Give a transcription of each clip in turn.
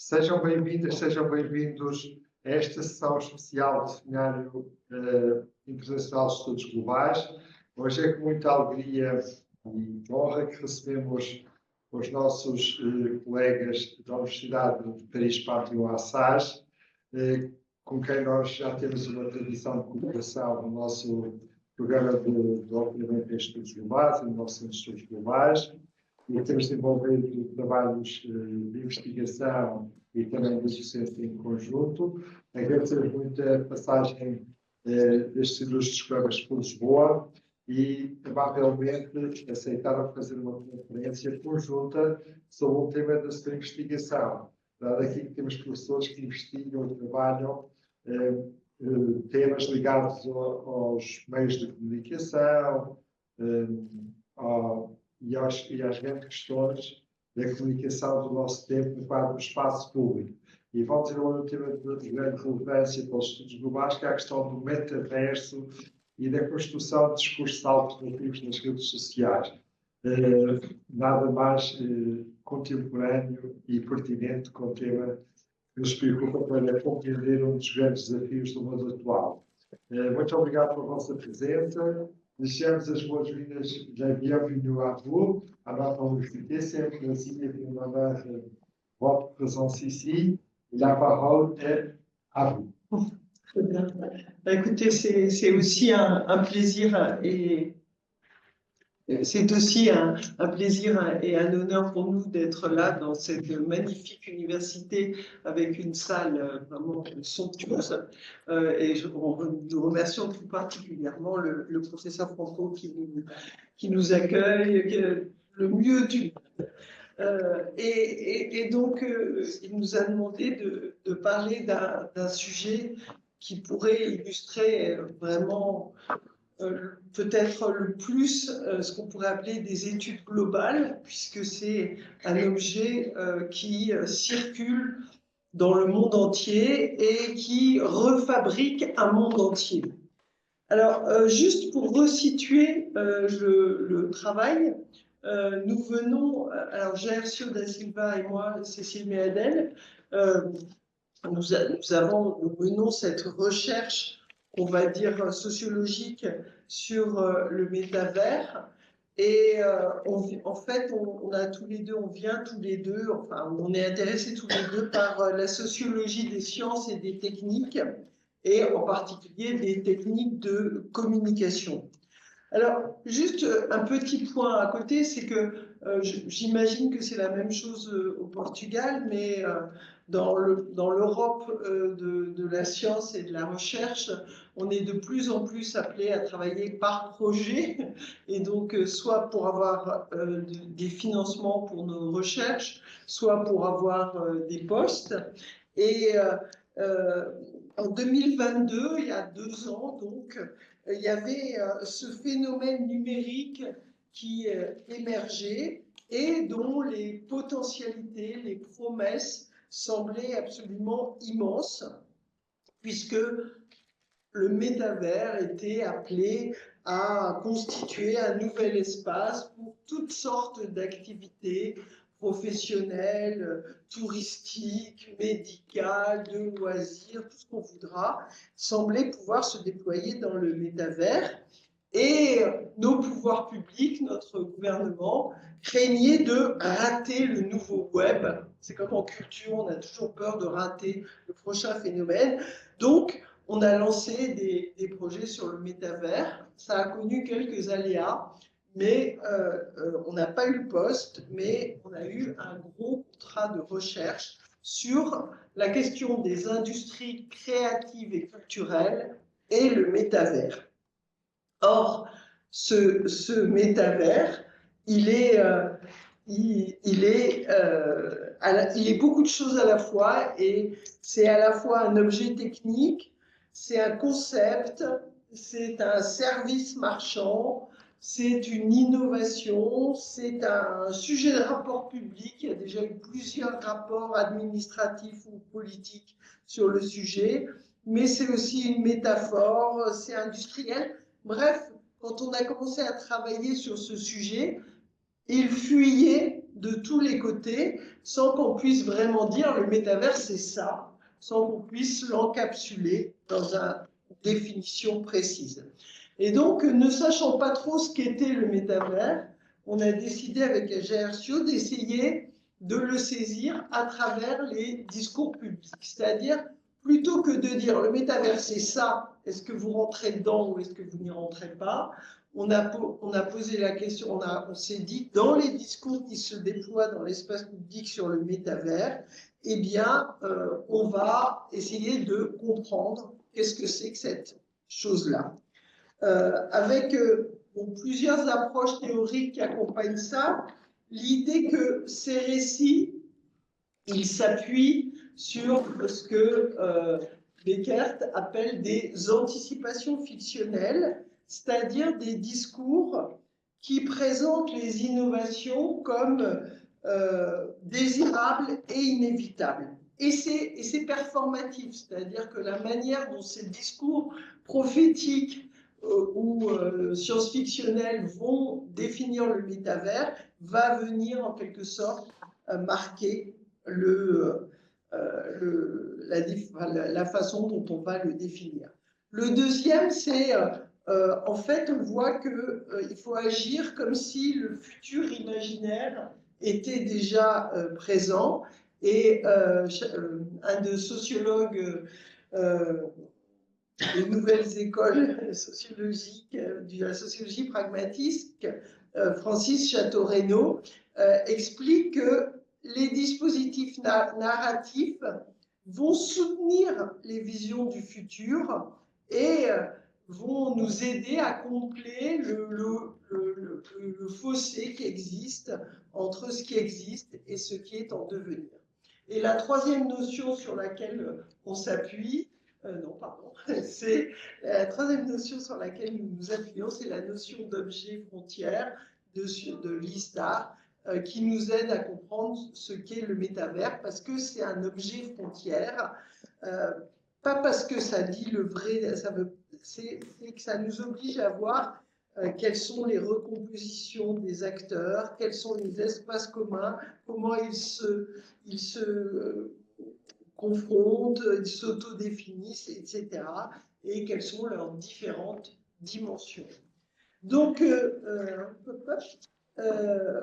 Sejam bem-vindas, sejam bem-vindos a esta sessão especial do Seminário Internacional de Estudos Globais. Hoje é com muita alegria e honra que recebemos os nossos colegas da Universidade de Paris Panthéon-Assas, com quem nós já temos uma tradição de cooperação no nosso programa de doutoramento em Estudos Globais, no nosso Centro de Estudos Globais. E temos desenvolvido trabalhos de investigação e também de docência em conjunto. Agradecemos muito a passagem destes ilustres colegas por Lisboa e, provavelmente, aceitaram fazer uma conferência conjunta sobre um tema da sua investigação. Dado aqui que temos professores que investigam e trabalham temas ligados aos meios de comunicação, e às grandes questões da comunicação do nosso tempo no quadro do espaço público. E vão ter um tema de grande relevância para os estudos globais, que é a questão do metaverso e da construção de discursos alternativos nas redes sociais. Nada mais contemporâneo e pertinente com o tema que nos preocupa para compreender um dos grandes desafios do mundo atual. Muito obrigado pela vossa presença. Desejamos as boas-vindas da bienvenue à vous, à notre université. C'est un plaisir de nous avoir votre présence ici. La parole est à vous. Très bien. Écoutez, c'est aussi un plaisir et c'est aussi un plaisir et un honneur pour nous d'être là dans cette magnifique université avec une salle vraiment somptueuse. Et nous remercions tout particulièrement le professeur Franco qui nous accueille le mieux du monde. Et donc, il nous a demandé de parler d'un sujet qui pourrait illustrer vraiment peut-être le plus ce qu'on pourrait appeler des études globales, puisque c'est un objet qui circule dans le monde entier et qui refabrique un monde entier. Alors, juste pour resituer le travail, nous venons, alors Jaircio da Silva et moi, Cécile Méadel, nous menons cette recherche, on va dire sociologique, sur le métavers. Et en fait, on vient tous les deux, enfin, on est intéressés tous les deux par la sociologie des sciences et des techniques, et en particulier des techniques de communication. Alors, juste un petit point à côté, c'est que j'imagine que c'est la même chose au Portugal, mais dans l'Europe de la science et de la recherche, on est de plus en plus appelé à travailler par projet, et donc soit pour avoir des financements pour nos recherches, soit pour avoir des postes. Et en 2022, il y a 2 ans, donc, il y avait ce phénomène numérique qui émergeait et dont les potentialités, les promesses semblaient absolument immenses, puisque le métavers était appelé à constituer un nouvel espace pour toutes sortes d'activités professionnelles, touristiques, médicales, de loisirs, tout ce qu'on voudra, semblait pouvoir se déployer dans le métavers. Et nos pouvoirs publics, notre gouvernement, craignaient de rater le nouveau web. C'est comme en culture, on a toujours peur de rater le prochain phénomène. Donc, on a lancé des projets sur le métavers. Ça a connu quelques aléas, mais on n'a pas eu le poste, mais on a eu un gros contrat de recherche sur la question des industries créatives et culturelles et le métavers. Or, ce métavers, il est beaucoup de choses à la fois, et c'est à la fois un objet technique, c'est un concept, c'est un service marchand, c'est une innovation, c'est un sujet de rapport public. Il y a déjà eu plusieurs rapports administratifs ou politiques sur le sujet, mais c'est aussi une métaphore, c'est industriel. Bref, quand on a commencé à travailler sur ce sujet, il fuyait de tous les côtés sans qu'on puisse vraiment dire le métavers c'est ça, sans qu'on puisse l'encapsuler dans une définition précise. Et donc, ne sachant pas trop ce qu'était le métavers, on a décidé avec Agersio d'essayer de le saisir à travers les discours publics. C'est-à-dire, plutôt que de dire le métavers c'est ça, est-ce que vous rentrez dedans ou est-ce que vous n'y rentrez pas, on a posé la question, on s'est dit, dans les discours qui se déploient dans l'espace public sur le métavers, eh bien, on va essayer de comprendre qu'est-ce que c'est que cette chose-là. Avec plusieurs approches théoriques qui accompagnent ça, l'idée que ces récits, ils s'appuient sur ce que Beckert appelle des anticipations fictionnelles, c'est-à-dire des discours qui présentent les innovations comme désirables et inévitables. Et c'est performatif, c'est-à-dire que la manière dont ces discours prophétiques ou science-fictionnels vont définir le métavers va venir en quelque sorte marquer la façon dont on va le définir. Le deuxième, c'est en fait, on voit qu'il faut agir comme si le futur imaginaire était déjà présent. Et un des sociologues des nouvelles écoles sociologiques, de la sociologie pragmatique, Francis Chateau-Renaud, explique que les dispositifs narratifs vont soutenir les visions du futur et vont nous aider à combler le fossé qui existe entre ce qui existe et ce qui est en devenir. Et la troisième notion sur laquelle on s'appuie, c'est la troisième notion sur laquelle nous nous appuyons, c'est la notion d'objet frontière de Listar, qui nous aide à comprendre ce qu'est le métavers, parce que c'est un objet frontière, pas parce que ça dit le vrai, c'est que ça nous oblige à voir quelles sont les recompositions des acteurs, quels sont les espaces communs, comment ils se confrontent, ils s'autodéfinissent, etc. Et quelles sont leurs différentes dimensions. Donc,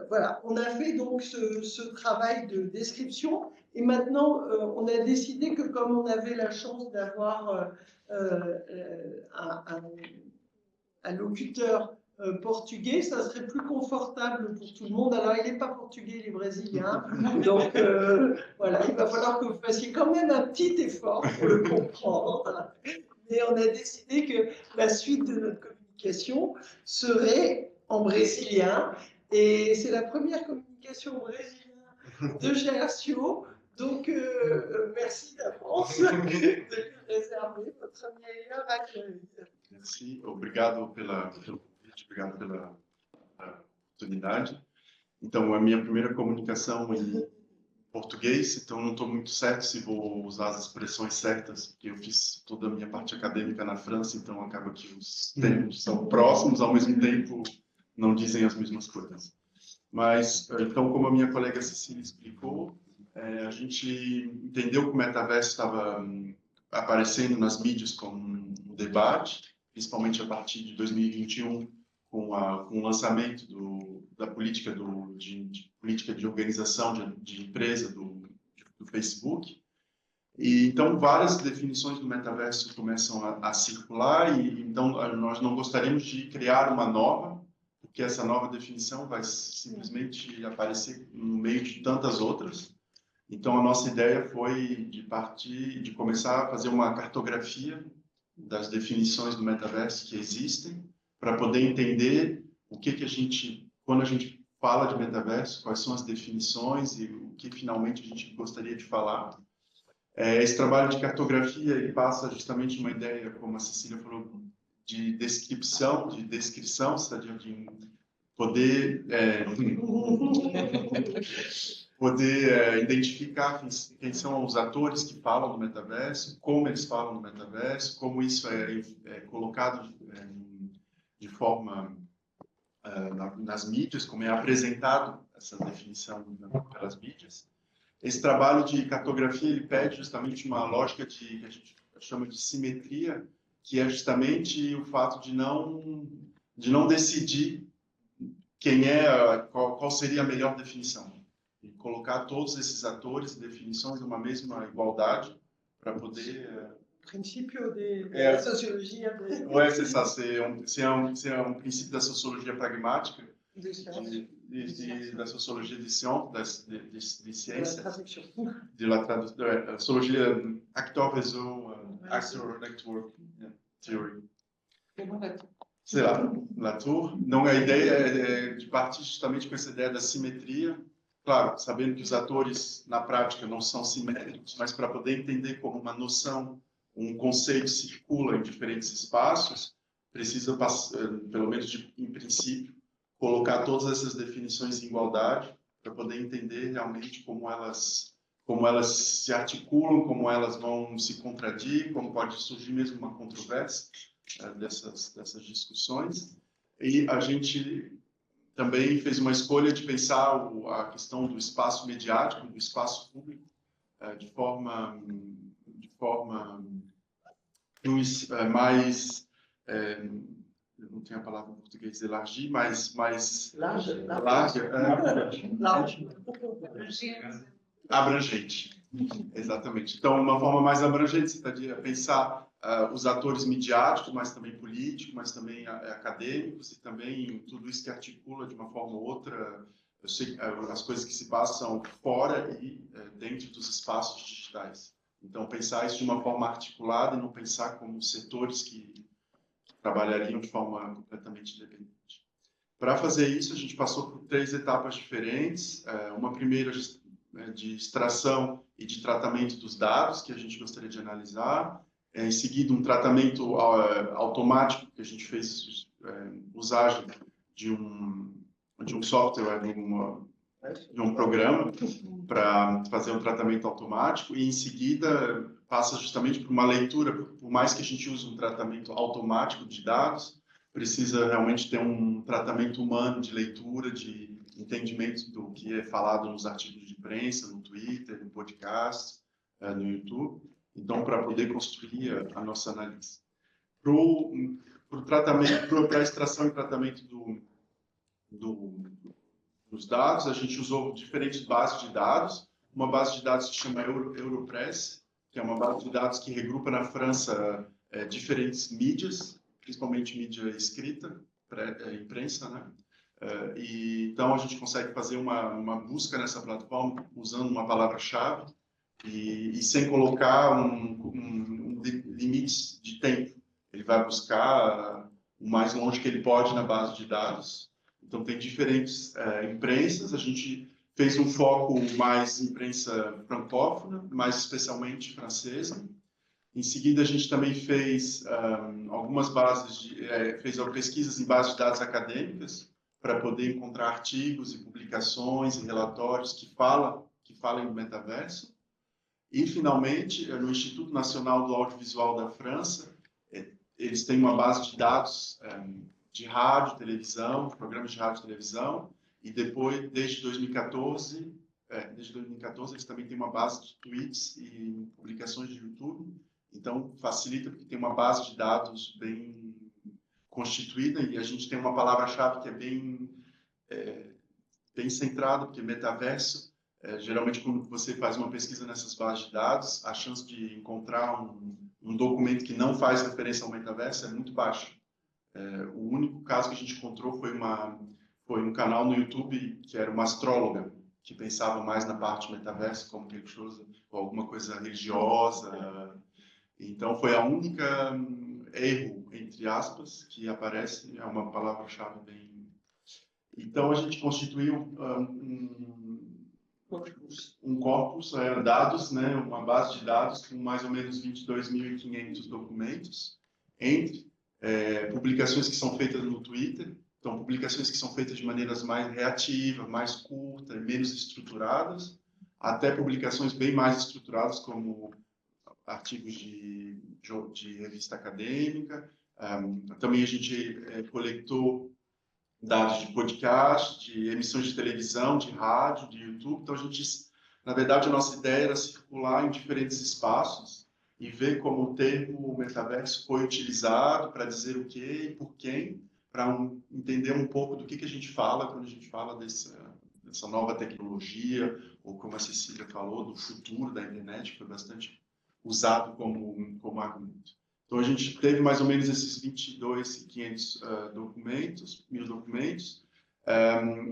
voilà, on a fait donc ce travail de description et maintenant on a décidé que comme on avait la chance d'avoir un locuteur portugais, ça serait plus confortable pour tout le monde. Alors, il n'est pas portugais, il est brésilien. Donc, voilà, il va falloir que vous fassiez quand même un petit effort pour le comprendre. Mais on a décidé que la suite de notre communication serait en brésilien. Et c'est la première communication brésilienne de Gersio. Donc, merci d'avance de lui réserver votre meilleur accueil. Merci, obrigado pelo convite, obrigado pela oportunidade. Então, a minha primeira comunicação em português, então não estou muito certo se vou usar as expressões certas, porque eu fiz toda a minha parte acadêmica na França, então acaba que os termos são próximos, ao mesmo tempo não dizem as mesmas coisas. Mas, então, como a minha colega Cecília explicou, a gente entendeu que o metaverso estava aparecendo nas mídias como um debate, principalmente a partir de 2021, com o lançamento da política política de organização de empresa do Facebook. E então várias definições do metaverso começam a circular e então nós não gostaríamos de criar uma nova, porque essa nova definição vai simplesmente aparecer no meio de tantas outras. Então a nossa ideia foi de começar a fazer uma cartografia das definições do metaverso que existem, para poder entender o que a gente, quando a gente fala de metaverso, quais são as definições e o que finalmente a gente gostaria de falar. Esse trabalho de cartografia ele passa justamente uma ideia, como a Cecília falou, de descrição, c'est-à-dire de poder identificar quem são os atores que falam do metaverso, como eles falam do metaverso, como isso é colocado de forma nas mídias, como é apresentado essa definição pelas mídias. Esse trabalho de cartografia ele pede justamente uma lógica que a gente chama de simetria, que é justamente o fato de não decidir qual seria a melhor definição. E colocar todos esses atores e definições numa mesma igualdade para poder... princípio da sociologia. Ouais, c'est ça. C'est un princípio da sociologia pragmática, da sociologia de ciências, da sociologia actor-réseau, actor-network theory. Sei lá, Latour. Então, a ideia é de partir justamente com essa ideia da simetria, claro, sabendo que os atores, na prática, não são simétricos, mas para poder entender como uma noção, um conceito circula em diferentes espaços, precisa, pelo menos em princípio, colocar todas essas definições em igualdade para poder entender realmente como elas se articulam, como elas vão se contradir, como pode surgir mesmo uma controvérsia dessas discussões. E a gente também fez uma escolha de pensar a questão do espaço mediático, do espaço público, de forma mais, eu não tenho a palavra em português, elargir, mais abrangente. Exatamente. Então, uma forma mais abrangente seria pensar os atores midiáticos, mas também políticos, mas também acadêmicos e também tudo isso que articula de uma forma ou outra as coisas que se passam fora e dentro dos espaços digitais. Então, pensar isso de uma forma articulada e não pensar como setores que trabalhariam de forma completamente independente. Para fazer isso, a gente passou por 3 etapas diferentes. Uma primeira de extração e de tratamento dos dados, que a gente gostaria de analisar. Em seguida, um tratamento automático, que a gente fez usagem de um software, de um programa, para fazer um tratamento automático. E, em seguida, passa justamente por uma leitura, por mais que a gente use um tratamento automático de dados, precisa realmente ter um tratamento humano de leitura, de entendimento do que é falado nos artigos de imprensa, no Twitter, no podcast, no YouTube. Então, para poder construir a nossa análise. Para a extração e tratamento dos dados, a gente usou diferentes bases de dados. Uma base de dados que se chama Europress, que é uma base de dados que regrupa na França diferentes mídias, principalmente mídia escrita, imprensa, né? Então, a gente consegue fazer uma busca nessa plataforma usando uma palavra-chave e sem colocar limites de tempo. Ele vai buscar o mais longe que ele pode na base de dados. Então, tem diferentes imprensas. A gente fez um foco mais imprensa francófona, mais especialmente francesa. Em seguida, a gente também fez algumas fez pesquisas em bases de dados acadêmicas para poder encontrar artigos e publicações e relatórios que falem do metaverso. E, finalmente, no Instituto Nacional do Audiovisual da França, eles têm uma base de dados de rádio, televisão, programas de rádio e televisão, e depois, desde 2014, eles também têm uma base de tweets e publicações de YouTube. Então, facilita porque tem uma base de dados bem constituída e a gente tem uma palavra-chave que é bem centrada, porque metaverso, geralmente quando você faz uma pesquisa nessas bases de dados, a chance de encontrar um documento que não faz referência ao metaverso é muito baixa. O único caso que a gente encontrou foi um canal no YouTube que era uma astróloga, que pensava mais na parte metaverso como religiosa, ou alguma coisa religiosa. Então, foi a única erro, entre aspas, que aparece, é uma palavra-chave bem... Então, a gente constituiu um corpus, dados, né, uma base de dados com mais ou menos 22.500 documentos, entre publicações que são feitas no Twitter, então, publicações que são feitas de maneiras mais reativas, mais curtas, menos estruturadas, até publicações bem mais estruturadas, como artigos de revista acadêmica. Também a gente coletou dados de podcast, de emissões de televisão, de rádio, de YouTube. Então, na verdade, a nossa ideia era circular em diferentes espaços e ver como o termo metaverso foi utilizado para dizer o quê e por quem, para entender um pouco do que a gente fala quando a gente fala dessa nova tecnologia, ou como a Cecília falou, do futuro da internet, que foi bastante usado como argumento. Então, a gente teve mais ou menos esses 22.500 mil documentos.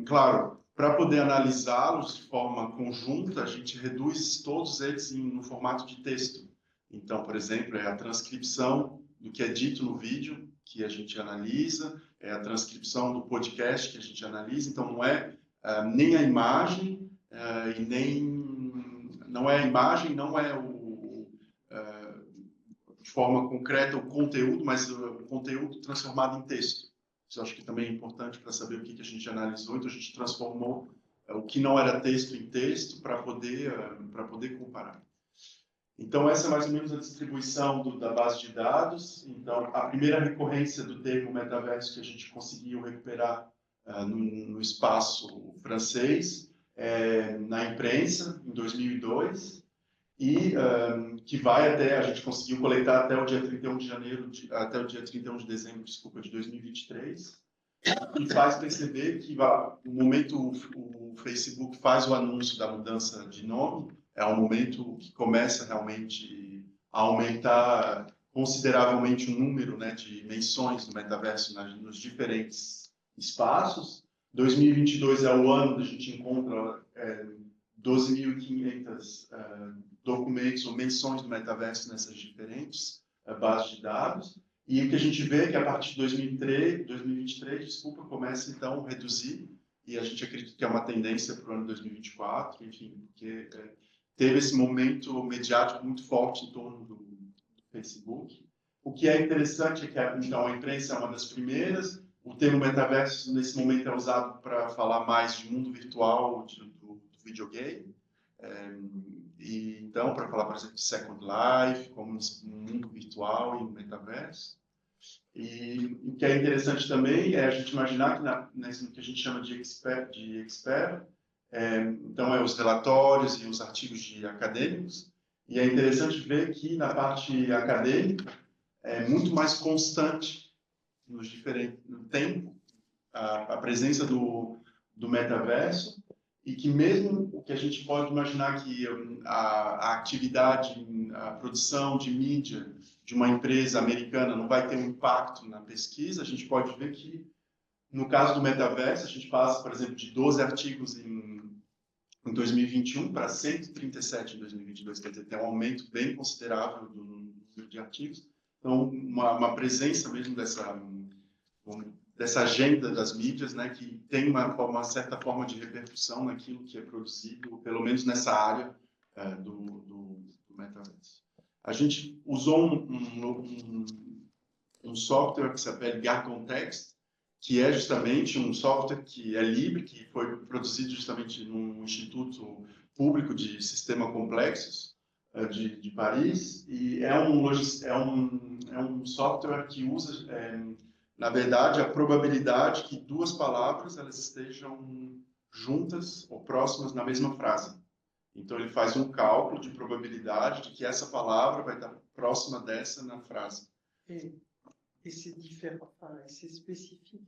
Claro, para poder analisá-los de forma conjunta, a gente reduz todos eles no formato de texto. Então, por exemplo, é a transcrição do que é dito no vídeo, que a gente analisa, é a transcrição do podcast que a gente analisa. Então, não é nem a imagem, e nem... Não é a imagem, não é de forma concreta o conteúdo, mas o conteúdo transformado em texto. Isso eu acho que também é importante para saber o que a gente analisou. Então, a gente transformou o que não era texto em texto para poder comparar. Então, essa é mais ou menos a distribuição da base de dados. Então, a primeira recorrência do termo metaverso que a gente conseguiu recuperar no espaço francês, na imprensa, em 2002, e que vai a gente conseguiu coletar até o dia 31 de janeiro, até o dia 31 de dezembro, desculpa, de 2023, e faz perceber que no momento o Facebook faz o anúncio da mudança de nome, é um momento que começa realmente a aumentar consideravelmente o número, né, de menções do metaverso nos diferentes espaços. 2022 é o ano que a gente encontra 12.500 documentos ou menções do metaverso nessas diferentes bases de dados. E o que a gente vê é que a partir de 2023, começa então a reduzir, e a gente acredita que é uma tendência para o ano 2024, enfim, porque teve esse momento mediático muito forte em torno do Facebook. O que é interessante é que então, a imprensa é uma das primeiras, o termo metaverso nesse momento é usado para falar mais de mundo virtual do videogame, e então para falar, por exemplo, de Second Life, como um mundo virtual e um metaverso. E o que é interessante também é a gente imaginar que no que a gente chama de expert, então os relatórios e os artigos acadêmicos, e é interessante ver que na parte acadêmica é muito mais constante no tempo a presença do metaverso, e que mesmo o que a gente pode imaginar que a atividade, a produção de mídia de uma empresa americana não vai ter um impacto na pesquisa, a gente pode ver que, no caso do metaverso, a gente passa, por exemplo, de 12 artigos em 2021 para 137 em 2022, quer dizer, tem um aumento bem considerável do número de artigos. Então, uma presença mesmo dessa agenda das mídias, né, que tem uma certa forma de repercussão naquilo que é produzido, pelo menos nessa área do metaverso. A gente usou um software que se chama GarContext, que é justamente um software que é livre, que foi produzido justamente num instituto público de sistema complexos de Paris, e é um software que usa, na verdade, a probabilidade que duas palavras elas estejam juntas ou próximas na mesma frase. Então, ele faz um cálculo de probabilidade de que essa palavra vai estar próxima dessa na frase. E c'est différent, c'est spécifique.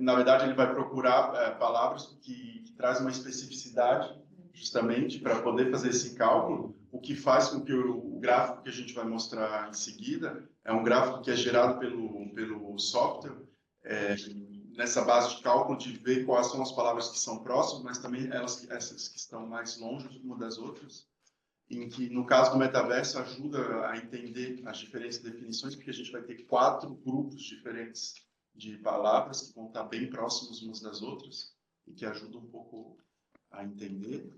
Na verdade, ele vai procurar palavras que trazem uma especificidade, justamente, para poder fazer esse cálculo, o que faz com que o gráfico que a gente vai mostrar em seguida é um gráfico que é gerado pelo software, nessa base de cálculo de ver quais são as palavras que são próximas, mas também essas que estão mais longe uma das outras, em que, no caso do metaverso, ajuda a entender as diferentes definições, porque a gente vai ter 4 grupos diferentes de palavras que vão estar bem próximos umas das outras e que ajudam um pouco a entender.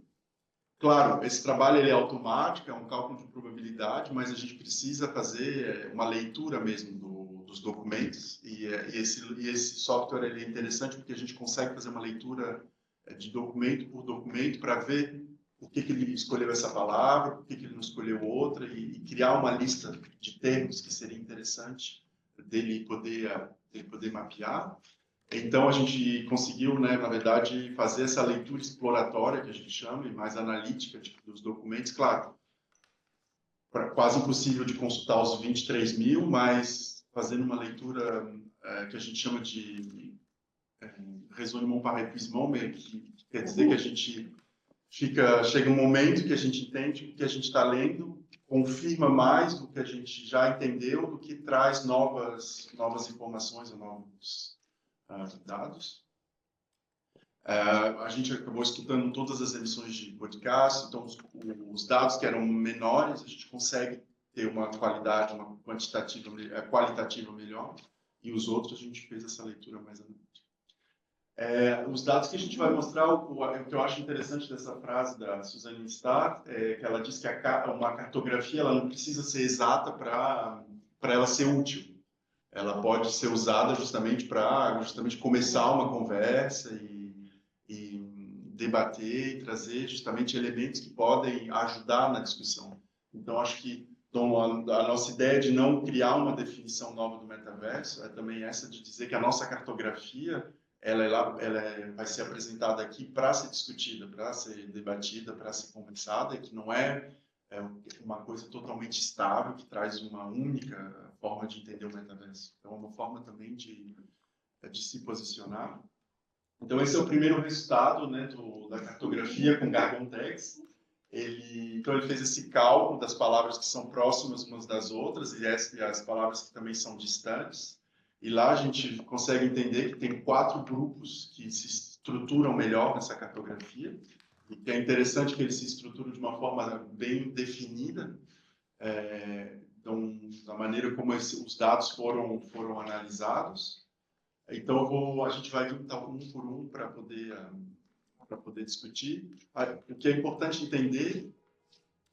Claro, esse trabalho ele é automático, é um cálculo de probabilidade, mas a gente precisa fazer uma leitura mesmo dos documentos, e esse software ele é interessante porque a gente consegue fazer uma leitura de documento por documento para ver por que ele escolheu essa palavra, por que ele não escolheu outra, e criar uma lista de termos que seria interessante dele poder poder mapear. Então, a gente conseguiu, né, na verdade, fazer essa leitura exploratória, que a gente chama, e mais analítica dos documentos. Claro, quase impossível de consultar os 23 mil, mas fazendo uma leitura que a gente chama de raisonnement par épuisement, que quer dizer que a gente chega um momento que a gente entende o que a gente está lendo, confirma mais do que a gente já entendeu, do que traz novas informações ou novos dados. A gente acabou escutando todas as emissões de podcast, então os dados que eram menores, a gente consegue ter uma qualidade, uma qualitativa melhor, e os outros a gente fez essa leitura mais analítica. Os dados que a gente vai mostrar, o que eu acho interessante dessa frase da Suzanne Starr, é que ela diz que uma cartografia ela não precisa ser exata para ela ser útil. Ela pode ser usada justamente para começar uma conversa e debater e trazer justamente elementos que podem ajudar na discussão. Então, acho que a nossa ideia de não criar uma definição nova do metaverso é também essa de dizer que a nossa cartografia ela vai ser apresentada aqui para ser discutida, para ser debatida, para ser conversada, e que não é uma coisa totalmente estável, que traz uma única forma de entender o metaverso. Então, é uma forma também de se posicionar. Então, esse é o primeiro resultado, né, da cartografia com GargonText. Então, ele fez esse cálculo das palavras que são próximas umas das outras e as palavras que também são distantes. E lá a gente consegue entender que tem 4 grupos que se estruturam melhor nessa cartografia. E que é interessante que eles se estruturam de uma forma bem definida. Então, da maneira como os dados foram analisados. Então, a gente vai juntar um por um para poder discutir. O que é importante entender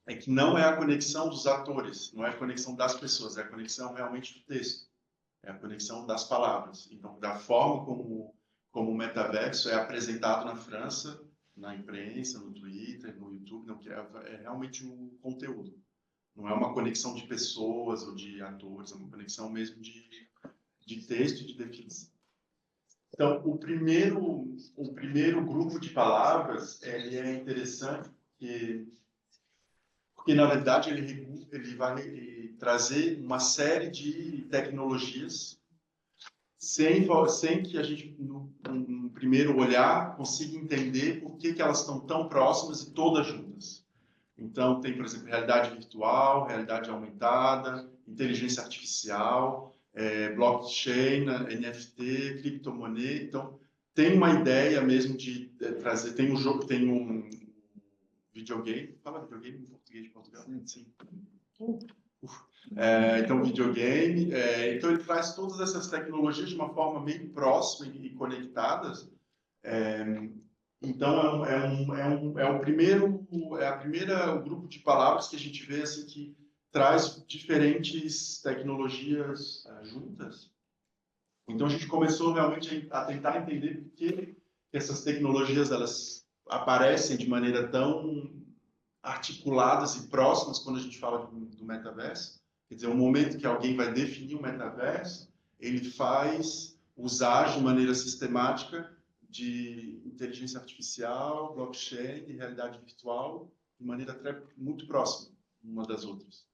é que não é a conexão dos atores, não é a conexão das pessoas, é a conexão realmente do texto, é a conexão das palavras. Então, da forma como o metaverso é apresentado na França, na imprensa, no Twitter, no YouTube, não, que é realmente o conteúdo. Não é uma conexão de pessoas ou de atores, é uma conexão mesmo de texto e de definição. Então, o primeiro grupo de palavras, ele é interessante porque na verdade, ele vai trazer uma série de tecnologias sem que a gente, no primeiro olhar, consiga entender por que elas estão tão próximas e todas juntas. Então, tem, por exemplo, realidade virtual, realidade aumentada, inteligência artificial, blockchain, NFT, criptomoeda. Então, tem uma ideia mesmo de trazer. Tem um jogo, tem um videogame. Fala videogame em português de Portugal? Sim. Então, videogame. Então, ele traz todas essas tecnologias de uma forma meio próxima e conectadas. Então, o grupo de palavras que a gente vê assim que traz diferentes tecnologias juntas. Então, a gente começou realmente a tentar entender por que essas tecnologias elas aparecem de maneira tão articuladas e próximas quando a gente fala do metaverso. Quer dizer, o momento que alguém vai definir o metaverso, ele faz usar de maneira sistemática de inteligência artificial, blockchain e realidade virtual de maneira muito próxima uma das outras.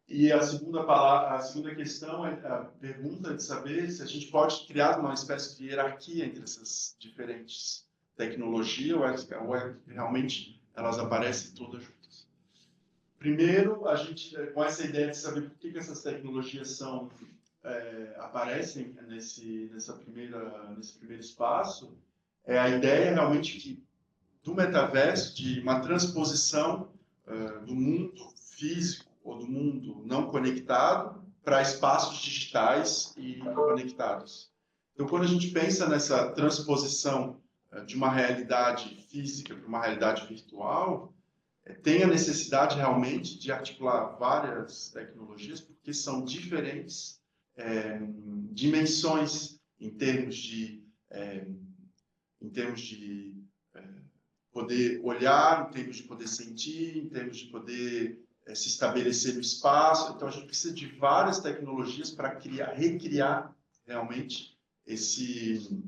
E a segunda questão é a pergunta de saber se a gente pode criar uma espécie de hierarquia entre essas diferentes tecnologias ou realmente elas aparecem todas juntas. Primeiro, a gente, com essa ideia de saber por que essas tecnologias aparecem nesse primeiro espaço, é a ideia realmente do metaverso, de uma transposição do mundo físico ou do mundo não conectado para espaços digitais e conectados. Então, quando a gente pensa nessa transposição de uma realidade física para uma realidade virtual, tem a necessidade realmente de articular várias tecnologias, porque são diferentes dimensões em termos de poder olhar, em termos de poder sentir, em termos de poder se estabelecer no espaço. Então, a gente precisa de várias tecnologias para recriar realmente esse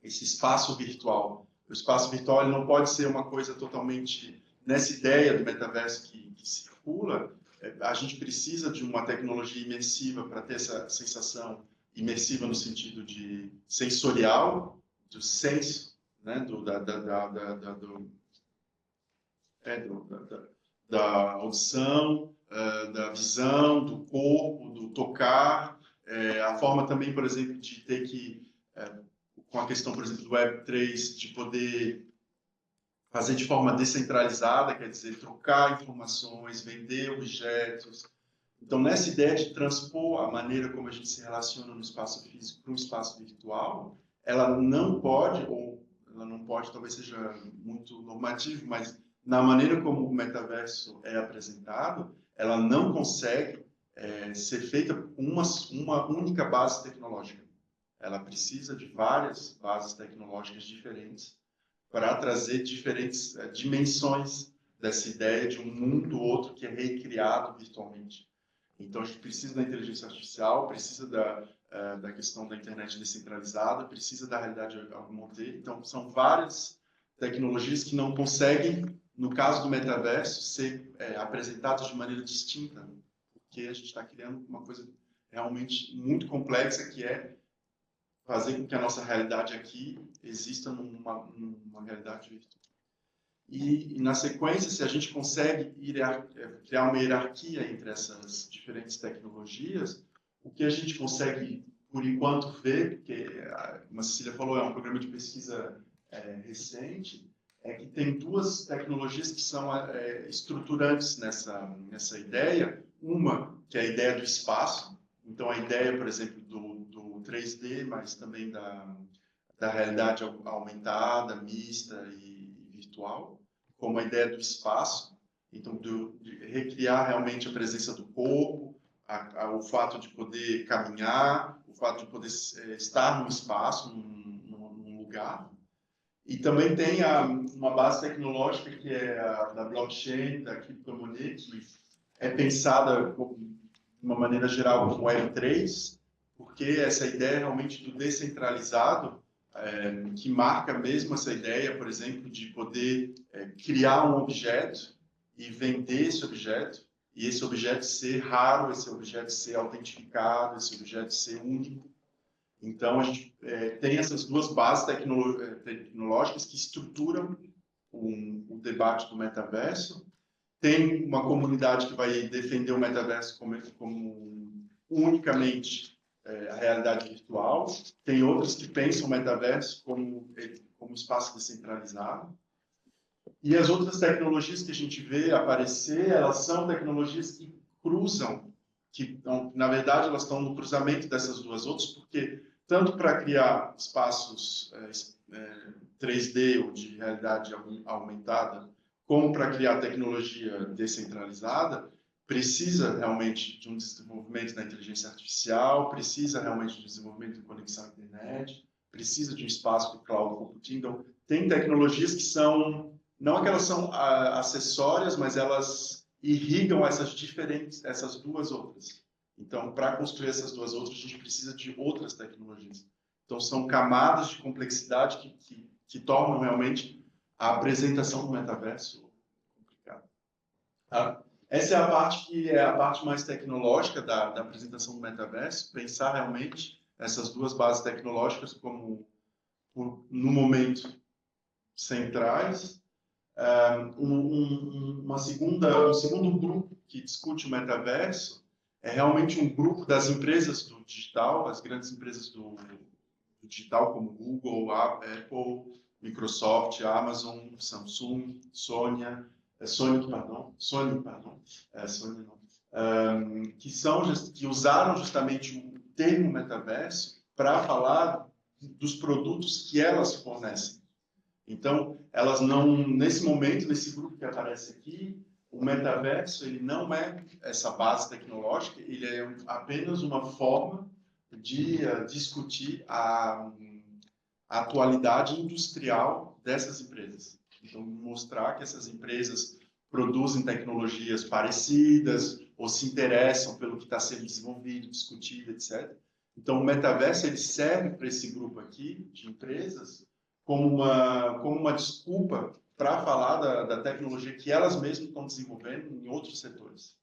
espaço virtual. O espaço virtual ele não pode ser uma coisa totalmente nessa ideia do metaverso que circula. A gente precisa de uma tecnologia imersiva para ter essa sensação imersiva no sentido de sensorial, do senso, né, da audição, da visão, do corpo, do tocar, a forma também, por exemplo, de ter que, com a questão, por exemplo, do Web3, de poder fazer de forma descentralizada, quer dizer, trocar informações, vender objetos. Então, nessa ideia de transpor a maneira como a gente se relaciona no espaço físico para um espaço virtual, ela não pode, ou ela não pode, talvez seja muito normativo, mas na maneira como o metaverso é apresentado, ela não consegue ser feita com uma única base tecnológica. Ela precisa de várias bases tecnológicas diferentes para trazer diferentes dimensões dessa ideia de um mundo outro que é recriado virtualmente. Então, a gente precisa da inteligência artificial, precisa da questão da internet descentralizada, precisa da realidade augmentada. Então, são várias tecnologias que não conseguem, no caso do metaverso, ser apresentadas de maneira distinta, porque a gente está criando uma coisa realmente muito complexa, que é fazer com que a nossa realidade aqui exista numa realidade virtual. E, na sequência, se a gente consegue criar uma hierarquia entre essas diferentes tecnologias, o que a gente consegue, por enquanto, ver, porque, como a Cecília falou, é um programa de pesquisa recente, é que tem duas tecnologias que são estruturantes nessa ideia. Uma, que é a ideia do espaço. Então, a ideia, por exemplo, do 3D, mas também da realidade aumentada, mista e virtual, como a ideia do espaço. Então, de recriar realmente a presença do corpo, o fato de poder caminhar, o fato de poder estar num espaço, num lugar. E também tem uma base tecnológica que é a da blockchain, da criptomoeda, que é pensada de uma maneira geral como Web3, porque essa ideia realmente do descentralizado, que marca mesmo essa ideia, por exemplo, de poder criar um objeto e vender esse objeto, e esse objeto ser raro, esse objeto ser autentificado, esse objeto ser único. Então, a gente tem essas duas bases tecnológicas que estruturam o debate do metaverso. Tem uma comunidade que vai defender o metaverso como unicamente a realidade virtual. Tem outras que pensam o metaverso como espaço descentralizado. E as outras tecnologias que a gente vê aparecer, elas são tecnologias que cruzam, na verdade, elas estão no cruzamento dessas duas outras, porque tanto para criar espaços 3D ou de realidade aumentada, como para criar tecnologia descentralizada, precisa realmente de um desenvolvimento da inteligência artificial, precisa realmente de um desenvolvimento de conexão à internet, precisa de um espaço de cloud computing. Então, tem tecnologias que são, não é que elas são acessórias, mas elas irrigam essas duas outras. Então, para construir essas duas outras, a gente precisa de outras tecnologias. Então, são camadas de complexidade que tornam realmente a apresentação do metaverso complicada. Essa é a parte que é a parte mais tecnológica da apresentação do metaverso, pensar realmente essas duas bases tecnológicas como, no momento, centrais. Um segundo grupo que discute o metaverso é realmente um grupo das empresas do digital, as grandes empresas do digital como Google, Apple, Microsoft, Amazon, Samsung, Sony, que usaram justamente o termo metaverso para falar dos produtos que elas fornecem. Então, elas não, nesse momento, nesse grupo que aparece aqui, o metaverso ele não é essa base tecnológica, ele é apenas uma forma de discutir a atualidade industrial dessas empresas. Então, mostrar que essas empresas produzem tecnologias parecidas ou se interessam pelo que está sendo desenvolvido, discutido, etc. Então, o metaverso ele serve para esse grupo aqui de empresas como uma desculpa para falar da tecnologia que elas mesmas estão desenvolvendo em outros setores.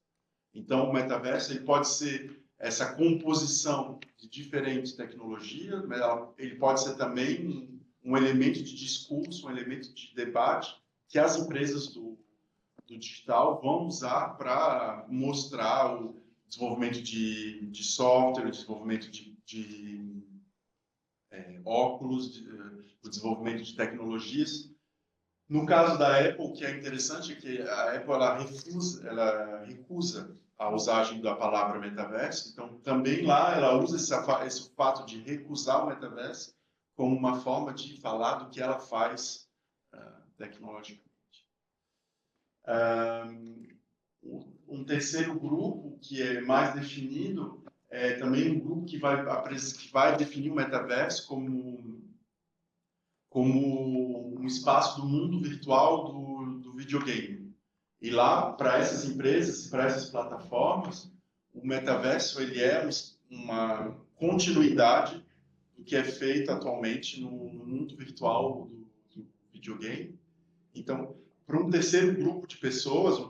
Então, o metaverso ele pode ser essa composição de diferentes tecnologias, mas ele pode ser também um elemento de discurso, um elemento de debate que as empresas do digital vão usar para mostrar o desenvolvimento de software, o desenvolvimento de óculos, o desenvolvimento de tecnologias. No caso da Apple, o que é interessante é que a Apple ela recusa a usagem da palavra metaverso. Então, também lá ela usa esse fato de recusar o metaverso como uma forma de falar do que ela faz tecnologicamente. Um terceiro grupo, que é mais definido, é também um grupo que vai definir o metaverso como um espaço do mundo virtual do videogame. E lá, para essas empresas, para essas plataformas, o metaverso ele é uma continuidade do que é feito atualmente no mundo virtual do videogame. Então, para um terceiro grupo de pessoas, ou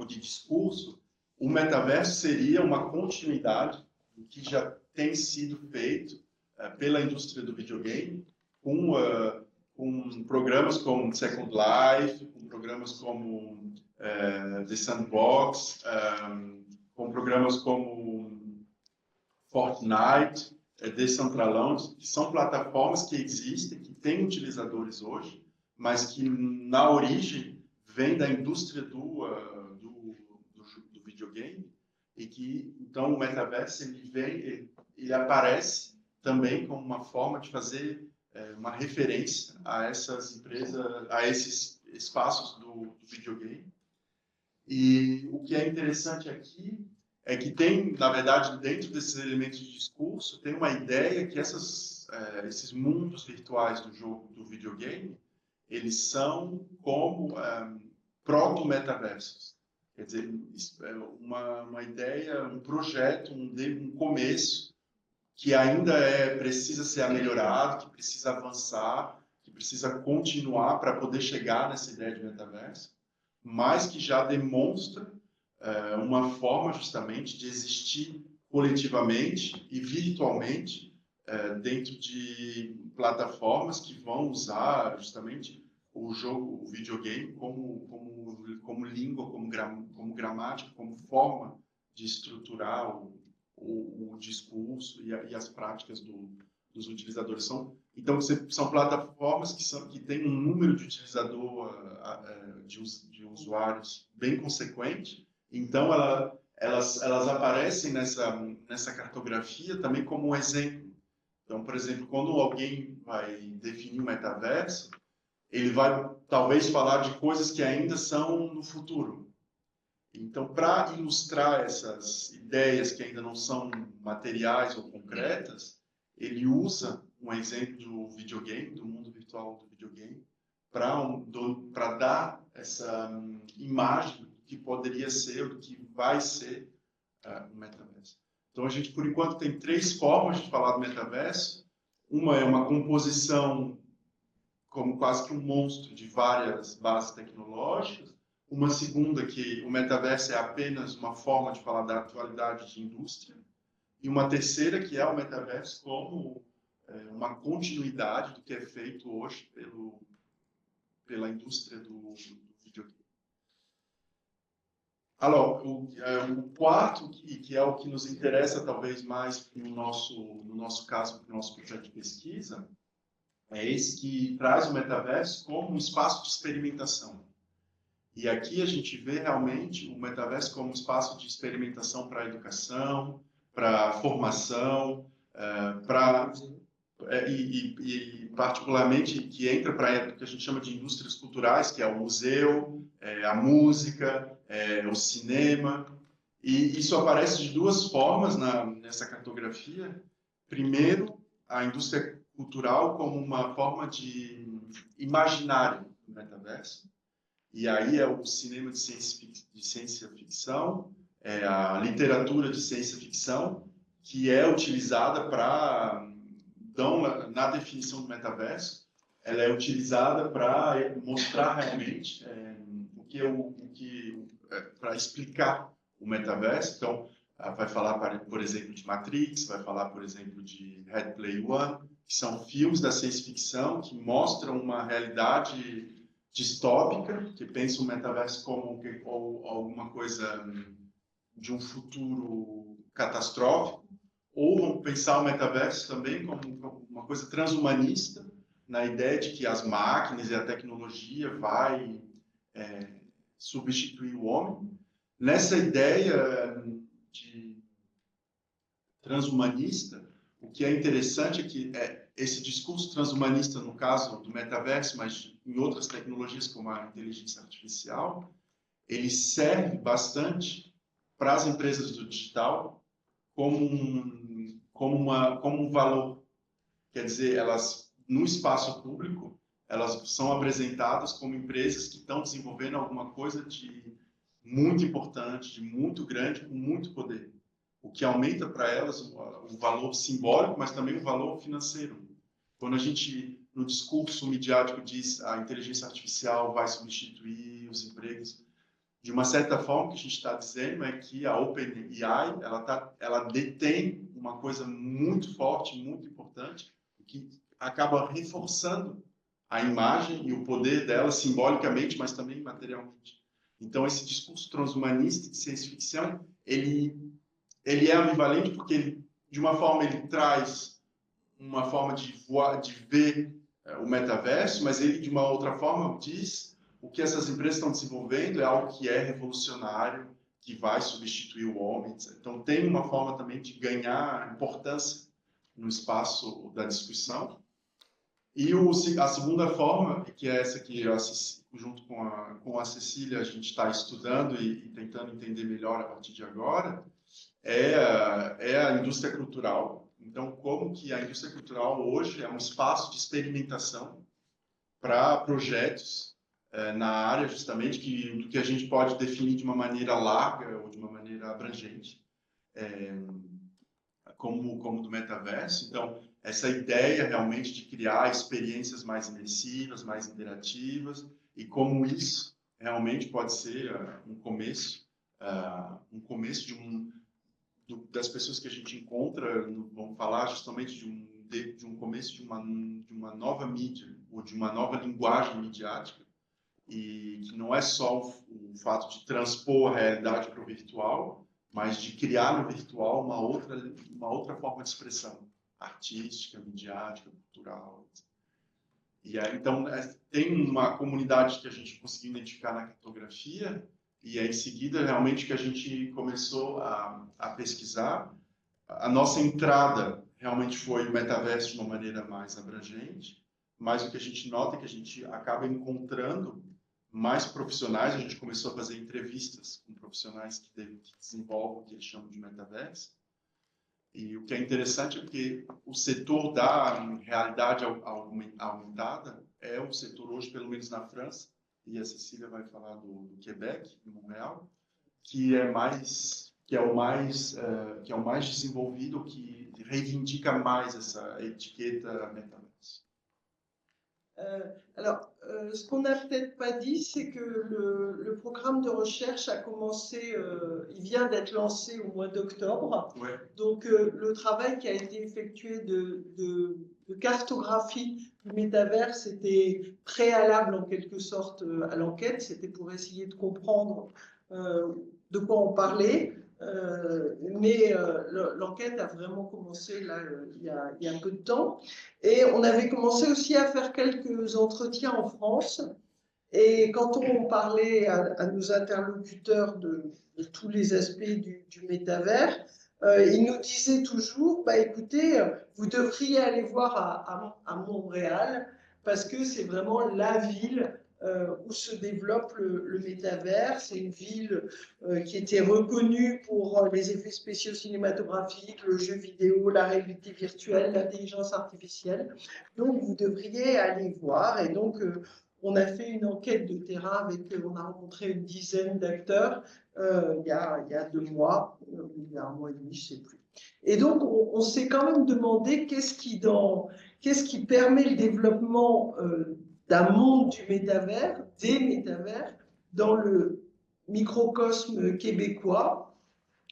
de discurso, o metaverso seria uma continuidade do que já tem sido feito pela indústria do videogame, com programas como Second Life, com programas como The Sandbox, com programas como Fortnite, Decentraland, que são plataformas que existem, que têm utilizadores hoje, mas que na origem vem da indústria do videogame, e que então o metaverso ele aparece também como uma forma de fazer uma referência a essas empresas, a esses espaços do videogame. E o que é interessante aqui é que tem, na verdade, dentro desses elementos de discurso, tem uma ideia que esses mundos virtuais do videogame, eles são como proto-metaversos. Quer dizer, uma ideia, um projeto, um começo que ainda precisa ser melhorado, que precisa avançar, que precisa continuar para poder chegar nessa ideia de metaverso, mas que já demonstra uma forma justamente de existir coletivamente e virtualmente dentro de plataformas que vão usar justamente o videogame como língua, como gramática, como forma de estruturar o discurso e as práticas dos utilizadores. Então, são plataformas que têm um número de de usuários bem consequente. Então, elas aparecem nessa cartografia também como um exemplo. Então, por exemplo, quando alguém vai definir o metaverso, ele vai talvez falar de coisas que ainda são no futuro. Então, para ilustrar essas ideias que ainda não são materiais ou concretas, ele usa um exemplo do videogame, do mundo virtual do videogame, para dar essa imagem do que poderia ser, do que vai ser o metaverso. Então, a gente, por enquanto, tem 3 formas de falar do metaverso. Uma é uma composição como quase que um monstro de várias bases tecnológicas. Uma segunda, que o metaverso é apenas uma forma de falar da atualidade de indústria. E uma terceira, que é o metaverso como uma continuidade do que é feito hoje pela indústria do videogame. Alors, o quarto, que é o que nos interessa talvez mais no nosso caso, no nosso projeto de pesquisa, é esse que traz o metaverso como um espaço de experimentação. E aqui a gente vê realmente o metaverso como um espaço de experimentação para a educação, para a formação, e particularmente que entra para o que a gente chama de indústrias culturais, que é o museu, a música, o cinema. E isso aparece de 2 formas nessa cartografia. Primeiro, a indústria cultural como uma forma de imaginário do metaverso. E aí é o cinema de ciência ficção, a literatura de ciência ficção que é utilizada para, então, na definição do metaverso, ela é utilizada para mostrar realmente para explicar o metaverso. Então, vai falar, por exemplo, de Matrix, vai falar, por exemplo, de Ready Player One, que são filmes da ciência ficção que mostram uma realidade distópica, que pensa o metaverso como alguma coisa de um futuro catastrófico, ou vão pensar o metaverso também como uma coisa transhumanista, na ideia de que as máquinas e a tecnologia vai substituir o homem. Nessa ideia de transhumanista, o que é interessante é que esse discurso transhumanista, no caso do metaverso, mas em outras tecnologias como a inteligência artificial, ele serve bastante para as empresas do digital como um valor. Quer dizer, elas, no espaço público, elas são apresentadas como empresas que estão desenvolvendo alguma coisa de muito importante, de muito grande, com muito poder. O que aumenta para elas o valor simbólico, mas também o valor financeiro. Quando a gente, no discurso midiático, diz a inteligência artificial vai substituir os empregos, de uma certa forma, o que a gente está dizendo é que a OpenAI ela detém uma coisa muito forte, muito importante, que acaba reforçando a imagem e o poder dela simbolicamente, mas também materialmente. Então, esse discurso transhumanista de ciência ficção, ele é ambivalente porque, de uma forma, ele traz uma forma de ver o metaverso, mas ele, de uma outra forma, diz o que essas empresas estão desenvolvendo é algo que é revolucionário, que vai substituir o homem. Então, tem uma forma também de ganhar importância no espaço da discussão. E a segunda forma, que é essa que, junto com a Cecília, a gente está estudando e tentando entender melhor a partir de agora, é a indústria cultural. Então, como que a indústria cultural hoje é um espaço de experimentação para projetos na área, justamente, do que a gente pode definir de uma maneira larga ou de uma maneira abrangente, como do metaverso. Então, essa ideia realmente de criar experiências mais imersivas, mais interativas, e como isso realmente pode ser um começo das pessoas que a gente encontra, vamos falar justamente de um começo de uma nova mídia, ou de uma nova linguagem midiática, e que não é só o fato de transpor a realidade para o virtual, mas de criar no virtual uma outra forma de expressão artística, midiática, cultural. E aí, então, tem uma comunidade que a gente conseguiu identificar na cartografia, e aí, em seguida, realmente, que a gente começou a pesquisar. A nossa entrada realmente foi o metaverso de uma maneira mais abrangente, mas o que a gente nota é que a gente acaba encontrando mais profissionais. A gente começou a fazer entrevistas com profissionais que desenvolvem o que eles chamam de metaverso. E o que é interessante é que o setor da realidade aumentada é um setor hoje, pelo menos na França, e a Cecília vai falar do Quebec, de Montreal, que é o mais desenvolvido, que reivindica mais essa etiqueta metaverse. Alors, ce qu'on n'a peut-être pas dit, c'est que le programme de recherche a commencé, il vient d'être lancé au mois d'octobre. Ouais. Donc, le travail qui a été effectué de cartographie du métaverse était préalable en quelque sorte à l'enquête. C'était pour essayer de comprendre de quoi on parlait. Mais l'enquête a vraiment commencé là, il y a peu de temps. Et on avait commencé aussi à faire quelques entretiens en France. Et quand on parlait à nos interlocuteurs de tous les aspects du métavers, ils nous disaient toujours, bah, écoutez, vous devriez aller voir à Montréal parce que c'est vraiment la ville où se développe le métavers. C'est une ville qui était reconnue pour les effets spéciaux cinématographiques, le jeu vidéo, la réalité virtuelle, l'intelligence artificielle. Donc, vous devriez aller voir. Et donc, on a fait une enquête de terrain on a rencontré une dizaine d'acteurs il y a 2 mois, il y a 1 mois et demi, je ne sais plus. Et donc, on s'est quand même demandé qu'est-ce qui permet le développement d'un monde du métavers, des métavers, dans le microcosme québécois,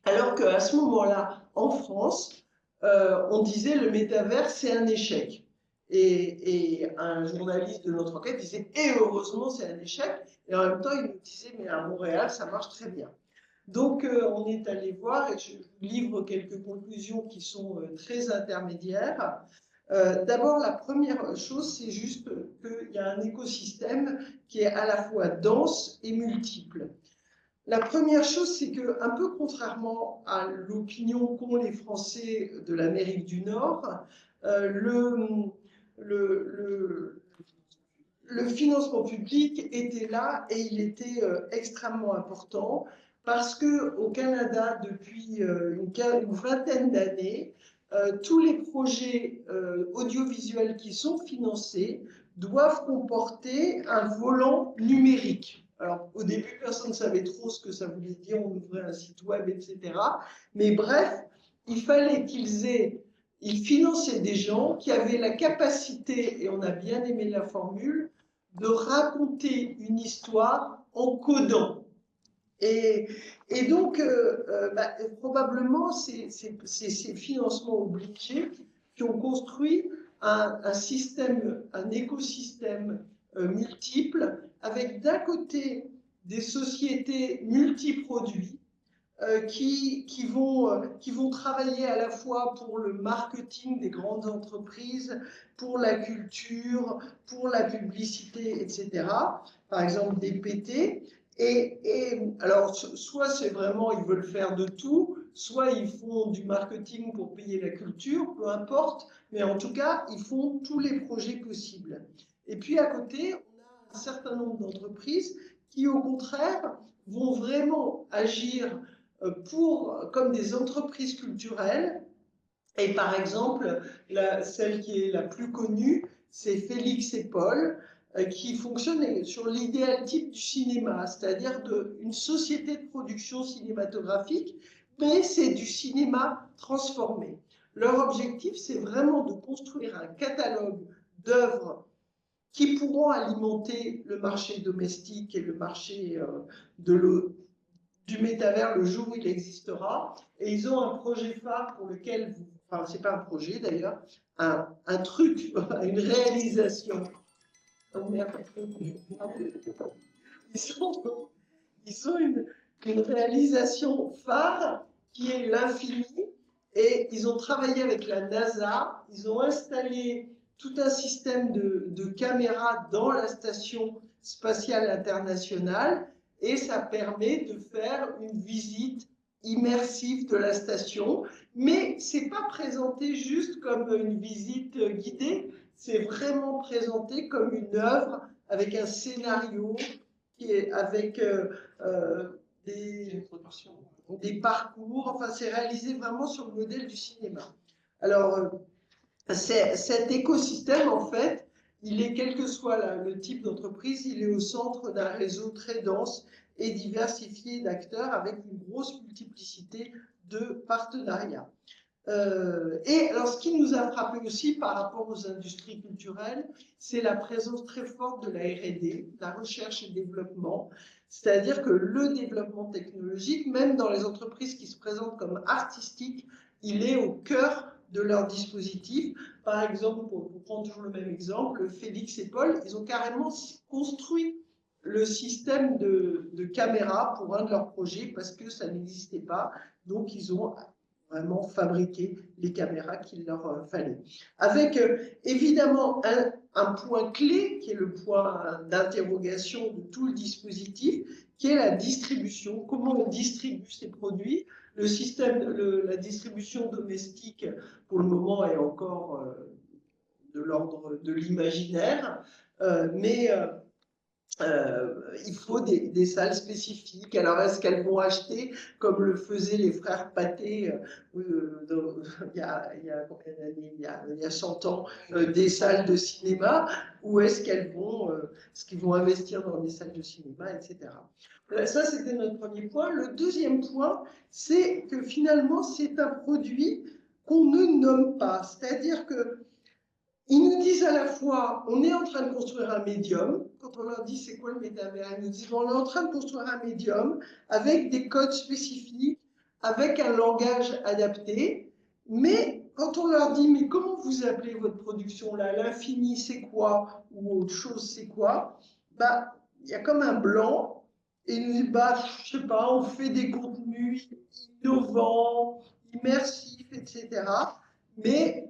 alors qu'à ce moment-là, en France, on disait le métavers, c'est un échec. Et un journaliste de notre enquête disait, et heureusement, c'est un échec. Et en même temps, il nous disait, mais à Montréal, ça marche très bien. Donc, on est allé voir, et je vous livre quelques conclusions qui sont très intermédiaires. D'abord, la première chose, c'est juste qu'il y a un écosystème qui est à la fois dense et multiple. La première chose, c'est que, un peu contrairement à l'opinion qu'ont les Français de l'Amérique du Nord, le financement public était là et il était extrêmement important parce qu'au Canada, depuis une vingtaine d'années, tous les projets audiovisuels qui sont financés doivent comporter un volant numérique. Alors, au début, personne ne savait trop ce que ça voulait dire, on ouvrait un site web, etc. Mais bref, il fallait ils finançaient des gens qui avaient la capacité, et on a bien aimé la formule, de raconter une histoire en codant. Et donc, probablement, c'est ces financements obligés qui ont construit un écosystème multiple, avec d'un côté des sociétés multiproduits qui vont travailler à la fois pour le marketing des grandes entreprises, pour la culture, pour la publicité, etc. Par exemple, des PT. Et alors, soit c'est vraiment, ils veulent faire de tout, soit ils font du marketing pour payer la culture, peu importe, mais en tout cas, ils font tous les projets possibles. Et puis à côté, on a un certain nombre d'entreprises qui, au contraire, vont vraiment agir comme des entreprises culturelles. Et par exemple, celle qui est la plus connue, c'est Félix et Paul, qui fonctionne sur l'idéal type du cinéma, c'est-à-dire une société de production cinématographique, mais c'est du cinéma transformé. Leur objectif, c'est vraiment de construire un catalogue d'œuvres qui pourront alimenter le marché domestique et le marché du métavers le jour où il existera. Et ils ont un projet phare pour lequel, enfin, c'est pas un projet d'ailleurs, un truc, une réalisation. Ils ont une réalisation phare qui est l'infini. Et ils ont travaillé avec la NASA, ils ont installé tout un système de caméras dans la station spatiale internationale et ça permet de faire une visite immersive de la station, mais c'est pas présenté juste comme une visite guidée, c'est vraiment présenté comme une œuvre avec un scénario avec des parcours, enfin c'est réalisé vraiment sur le modèle du cinéma. Alors cet écosystème en fait, il est quel que soit le type d'entreprise, il est au centre d'un réseau très dense et diversifié d'acteurs avec une grosse multiplicité de partenariats. Et alors, ce qui nous a frappé aussi par rapport aux industries culturelles, c'est la présence très forte de la R&D, la recherche et développement. C'est-à-dire que le développement technologique, même dans les entreprises qui se présentent comme artistiques, il est au cœur de leur dispositif. Par exemple, pour prendre toujours le même exemple, Félix et Paul, ils ont carrément construit le système de caméra pour un de leurs projets parce que ça n'existait pas. Donc, ils ont vraiment fabriquer les caméras qu'il leur fallait. Avec évidemment un point clé, qui est le point d'interrogation de tout le dispositif, qui est la distribution. Comment on distribue ces produits? Le système, la distribution domestique, pour le moment, est encore de l'ordre de l'imaginaire, mais il faut des salles spécifiques. Alors, est-ce qu'elles vont acheter, comme le faisaient les frères Pathé il y a combien d'années, il y a 100 ans, des salles de cinéma, ou est-ce qu'ils vont investir dans des salles de cinéma, etc. Ça, c'était notre premier point. Le deuxième point, c'est que finalement, c'est un produit qu'on ne nomme pas. C'est-à-dire que ils nous disent à la fois, on est en train de construire un médium. Quand on leur dit c'est quoi le métavers, ils nous disent on est en train de construire un médium avec des codes spécifiques, avec un langage adapté. Mais quand on leur dit mais comment vous appelez votre production là, l'infini c'est quoi ou autre chose c'est quoi, bah il y a comme un blanc et ils nous disent bah je sais pas, on fait des contenus innovants, immersifs, etc. Mais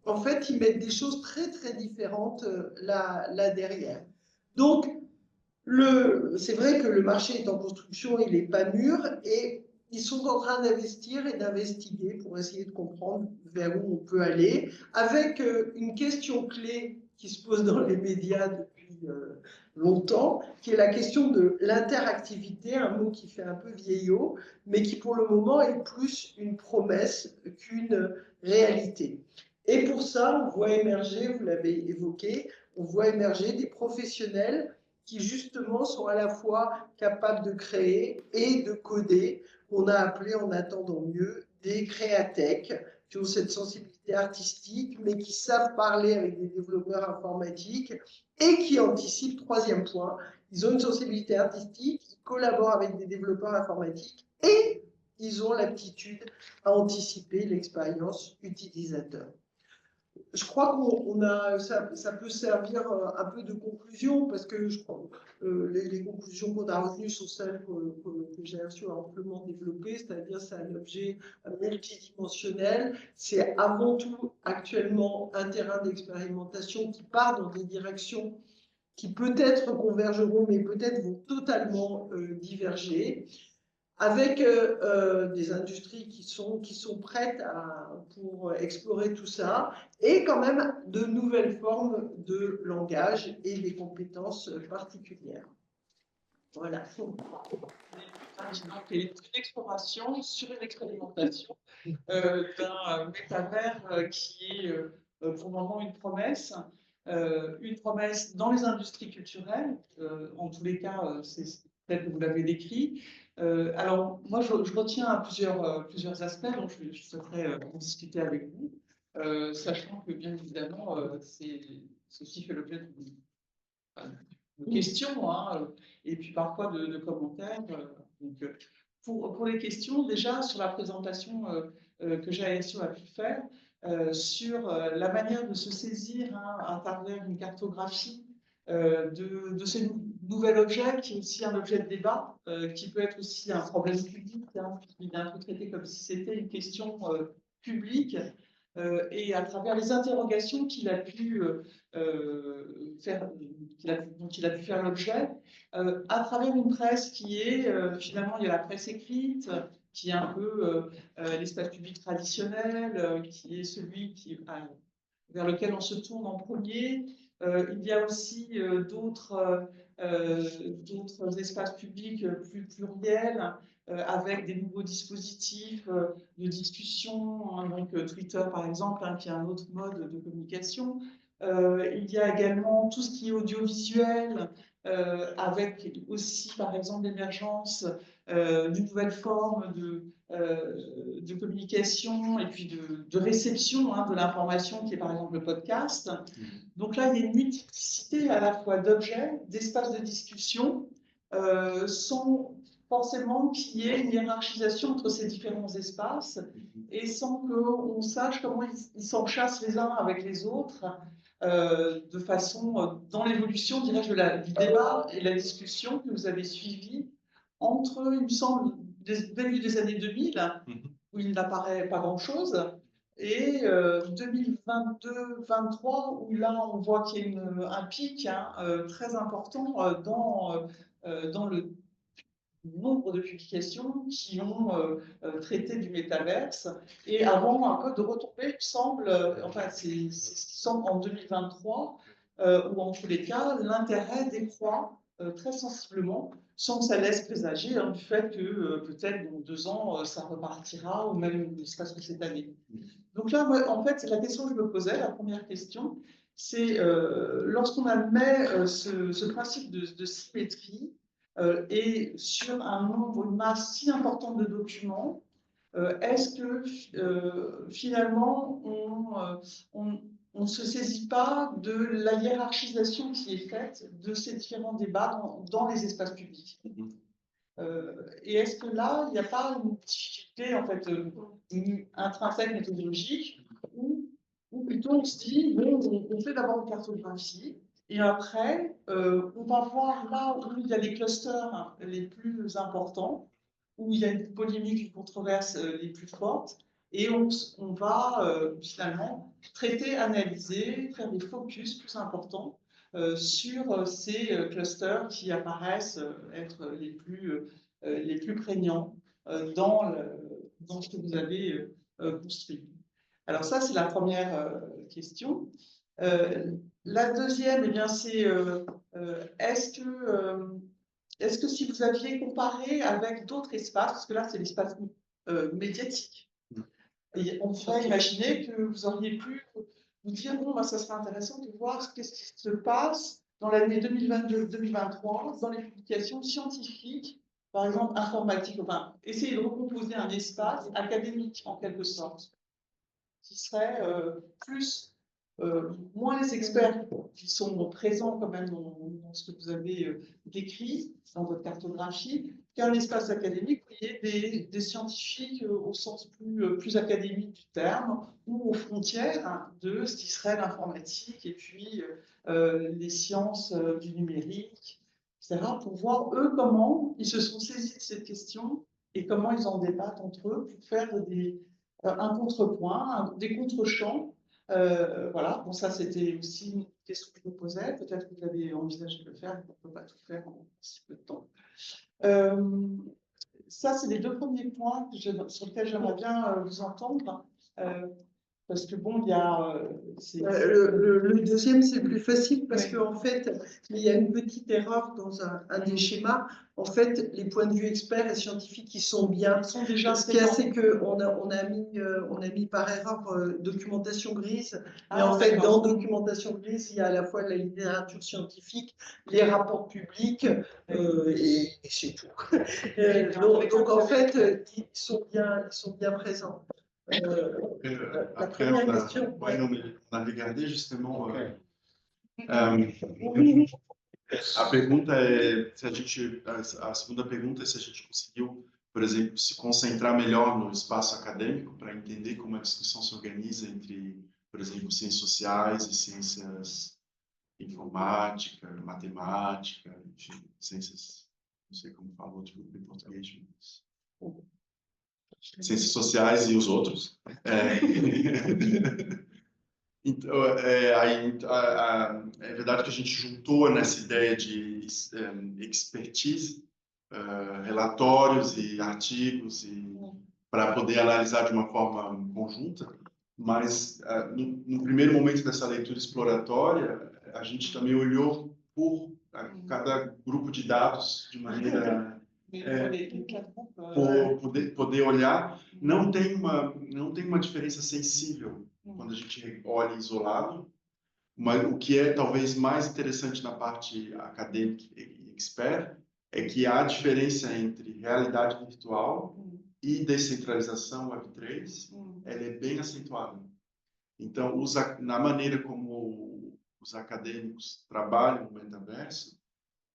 en fait, ils mettent des choses très, très différentes là derrière. Donc, c'est vrai que le marché est en construction, il n'est pas mûr, et ils sont en train d'investir et d'investiguer pour essayer de comprendre vers où on peut aller, avec une question clé qui se pose dans les médias depuis longtemps, qui est la question de l'interactivité, un mot qui fait un peu vieillot, mais qui pour le moment est plus une promesse qu'une réalité. Et pour ça, on voit émerger, vous l'avez évoqué, on voit émerger des professionnels qui justement sont à la fois capables de créer et de coder, qu'on a appelé en attendant mieux des créatech, qui ont cette sensibilité artistique, mais qui savent parler avec des développeurs informatiques et qui anticipent, troisième point, ils ont une sensibilité artistique, ils collaborent avec des développeurs informatiques et ils ont l'aptitude à anticiper l'expérience utilisateur. Je crois ça peut servir un peu de conclusion parce que je crois les conclusions qu'on a retenues sont celles que j'ai amplement développées, c'est-à-dire c'est un objet multidimensionnel, c'est avant tout actuellement un terrain d'expérimentation qui part dans des directions qui peut-être convergeront mais peut-être vont totalement diverger, avec des industries qui sont prêtes pour explorer tout ça, et quand même de nouvelles formes de langage et des compétences particulières. Voilà. Donc, une exploration sur une expérimentation d'un métavers qui est pour le moment une promesse dans les industries culturelles. En tous les cas, c'est tel que vous l'avez décrit. Alors, moi, je retiens plusieurs aspects dont je souhaiterais en discuter avec vous, sachant que, bien évidemment, ceci fait l'objet de questions, hein, et puis parfois de commentaires. Donc, pour les questions, déjà, sur la présentation que GASO a pu faire, sur la manière de se saisir à travers une cartographie de ces nouvel objet, qui est aussi un objet de débat, qui peut être aussi un problème public, hein, qui est un peu traité comme si c'était une question publique, et à travers les interrogations qu'il a pu faire, dont il a pu faire l'objet, à travers une presse qui est, finalement, il y a la presse écrite, qui est un peu l'espace public traditionnel, qui est celui vers lequel on se tourne en premier. Il y a aussi d'autres espaces publics plus pluriels, avec des nouveaux dispositifs de discussion, hein, donc Twitter par exemple, hein, qui est un autre mode de communication. Il y a également tout ce qui est audiovisuel, avec aussi par exemple l'émergence d'une nouvelle forme de communication et puis de réception, hein, de l'information, qui est par exemple le podcast. Donc là, il y a une multiplicité à la fois d'objets, d'espaces de discussion, sans forcément qu'il y ait une hiérarchisation entre ces différents espaces, et sans qu'on sache comment ils s'enchassent les uns avec les autres, de façon, dans l'évolution, dirais-je, du débat et la discussion que vous avez suivie entre, il me semble, début des années 2000, où il n'apparaît pas grand-chose, et 2022-23, où là, on voit qu'il y a un pic, hein, très important dans le nombre de publications qui ont traité du métaverse, et avant un peu de retomber, il me semble, enfin c'est ce qui semble en 2023, où en tous les cas l'intérêt décroît très sensiblement, sans que ça laisse présager du fait que peut-être dans 2 ans, ça repartira, ou même ne serait-ce que cette année. Donc là, moi, en fait, la question que je me posais, la première question, c'est lorsqu'on admet ce principe de symétrie et sur un nombre, une masse si importante de documents, est-ce que finalement on ne se saisit pas de la hiérarchisation qui est faite de ces différents débats dans les espaces publics? Et est-ce que là, il n'y a pas une difficulté en fait, intrinsèque méthodologique, ou plutôt on se dit, bon, on fait d'abord une cartographie, et après, on va voir là où il y a les clusters les plus importants, où il y a une polémique, une controverse les plus fortes, et on va finalement traiter, analyser, faire des focus plus importants sur ces clusters qui apparaissent être les plus prégnants dans ce que vous avez construit. Alors ça, c'est la première question. La deuxième, eh bien, c'est est-ce que si vous aviez comparé avec d'autres espaces, parce que là, c'est l'espace médiatique, et on pourrait imaginer que vous auriez pu vous dire, bon, bah, ça serait intéressant de voir ce qui se passe dans l'année 2022-2023 dans les publications scientifiques, par exemple informatiques, enfin, essayer de recomposer un espace académique en quelque sorte, qui serait moins les experts qui sont présents quand même dans ce que vous avez décrit dans votre cartographie, qu'un espace académique où il y ait des scientifiques au sens plus académique du terme, ou aux frontières de ce qui serait l'informatique et puis les sciences du numérique, etc., pour voir eux comment ils se sont saisis de cette question et comment ils en débattent entre eux pour faire un contrepoint, des contre-champs. Voilà, bon, ça c'était aussi une question que je me posais. Peut-être que vous avez envisagé de le faire, mais on ne peut pas tout faire en si peu de temps. Ça, c'est les 2 premiers points sur lesquels j'aimerais bien vous entendre. Parce que bon, il y a. Le deuxième, c'est plus facile parce Oui. qu'en fait, il y a une petite erreur dans un des schémas. En fait, les points de vue experts et scientifiques qui sont bien. Sont déjà Ce qu'il y a, présents. c'est qu'on a mis par erreur documentation grise. Mais Ah, en fait, d'accord. dans documentation grise, il y a à la fois la littérature scientifique, les rapports publics et c'est tout. Donc en fait, ils sont bien présents. La Après, première question. ouais, non, mais on a regardé justement. A pergunta é se a gente, a segunda pergunta é se a gente conseguiu, por exemplo, se concentrar melhor no espaço acadêmico para entender como a discussão se organiza entre, por exemplo, ciências sociais e ciências informática, matemática, enfim, ciências, não sei como fala outro grupo em português, mas ciências sociais e os outros. Então, é verdade que a gente juntou nessa ideia de expertise, relatórios e artigos para poder analisar de uma forma conjunta, mas no primeiro momento dessa leitura exploratória, a gente também olhou por cada grupo de dados de maneira poder olhar. Não tem uma diferença sensível quando a gente olha isolado, mas o que é talvez mais interessante na parte acadêmica e expert é que há diferença entre realidade virtual e descentralização Web3, ela é bem acentuada. Então, na maneira como os acadêmicos trabalham no metaverso,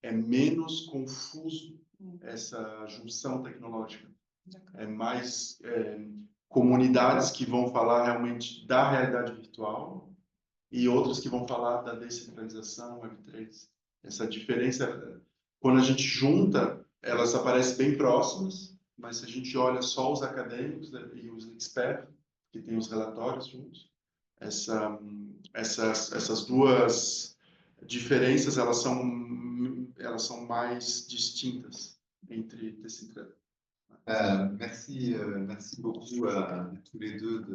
é menos confuso essa junção tecnológica. É mais comunidades que vão falar realmente da realidade virtual e outras que vão falar da descentralização Web3. Essa diferença, quando a gente junta, elas aparecem bem próximas, mas se a gente olha só os acadêmicos e os experts, que têm os relatórios juntos, essas duas diferenças, elas são mais distintas entre descentralização. Merci beaucoup à tous les deux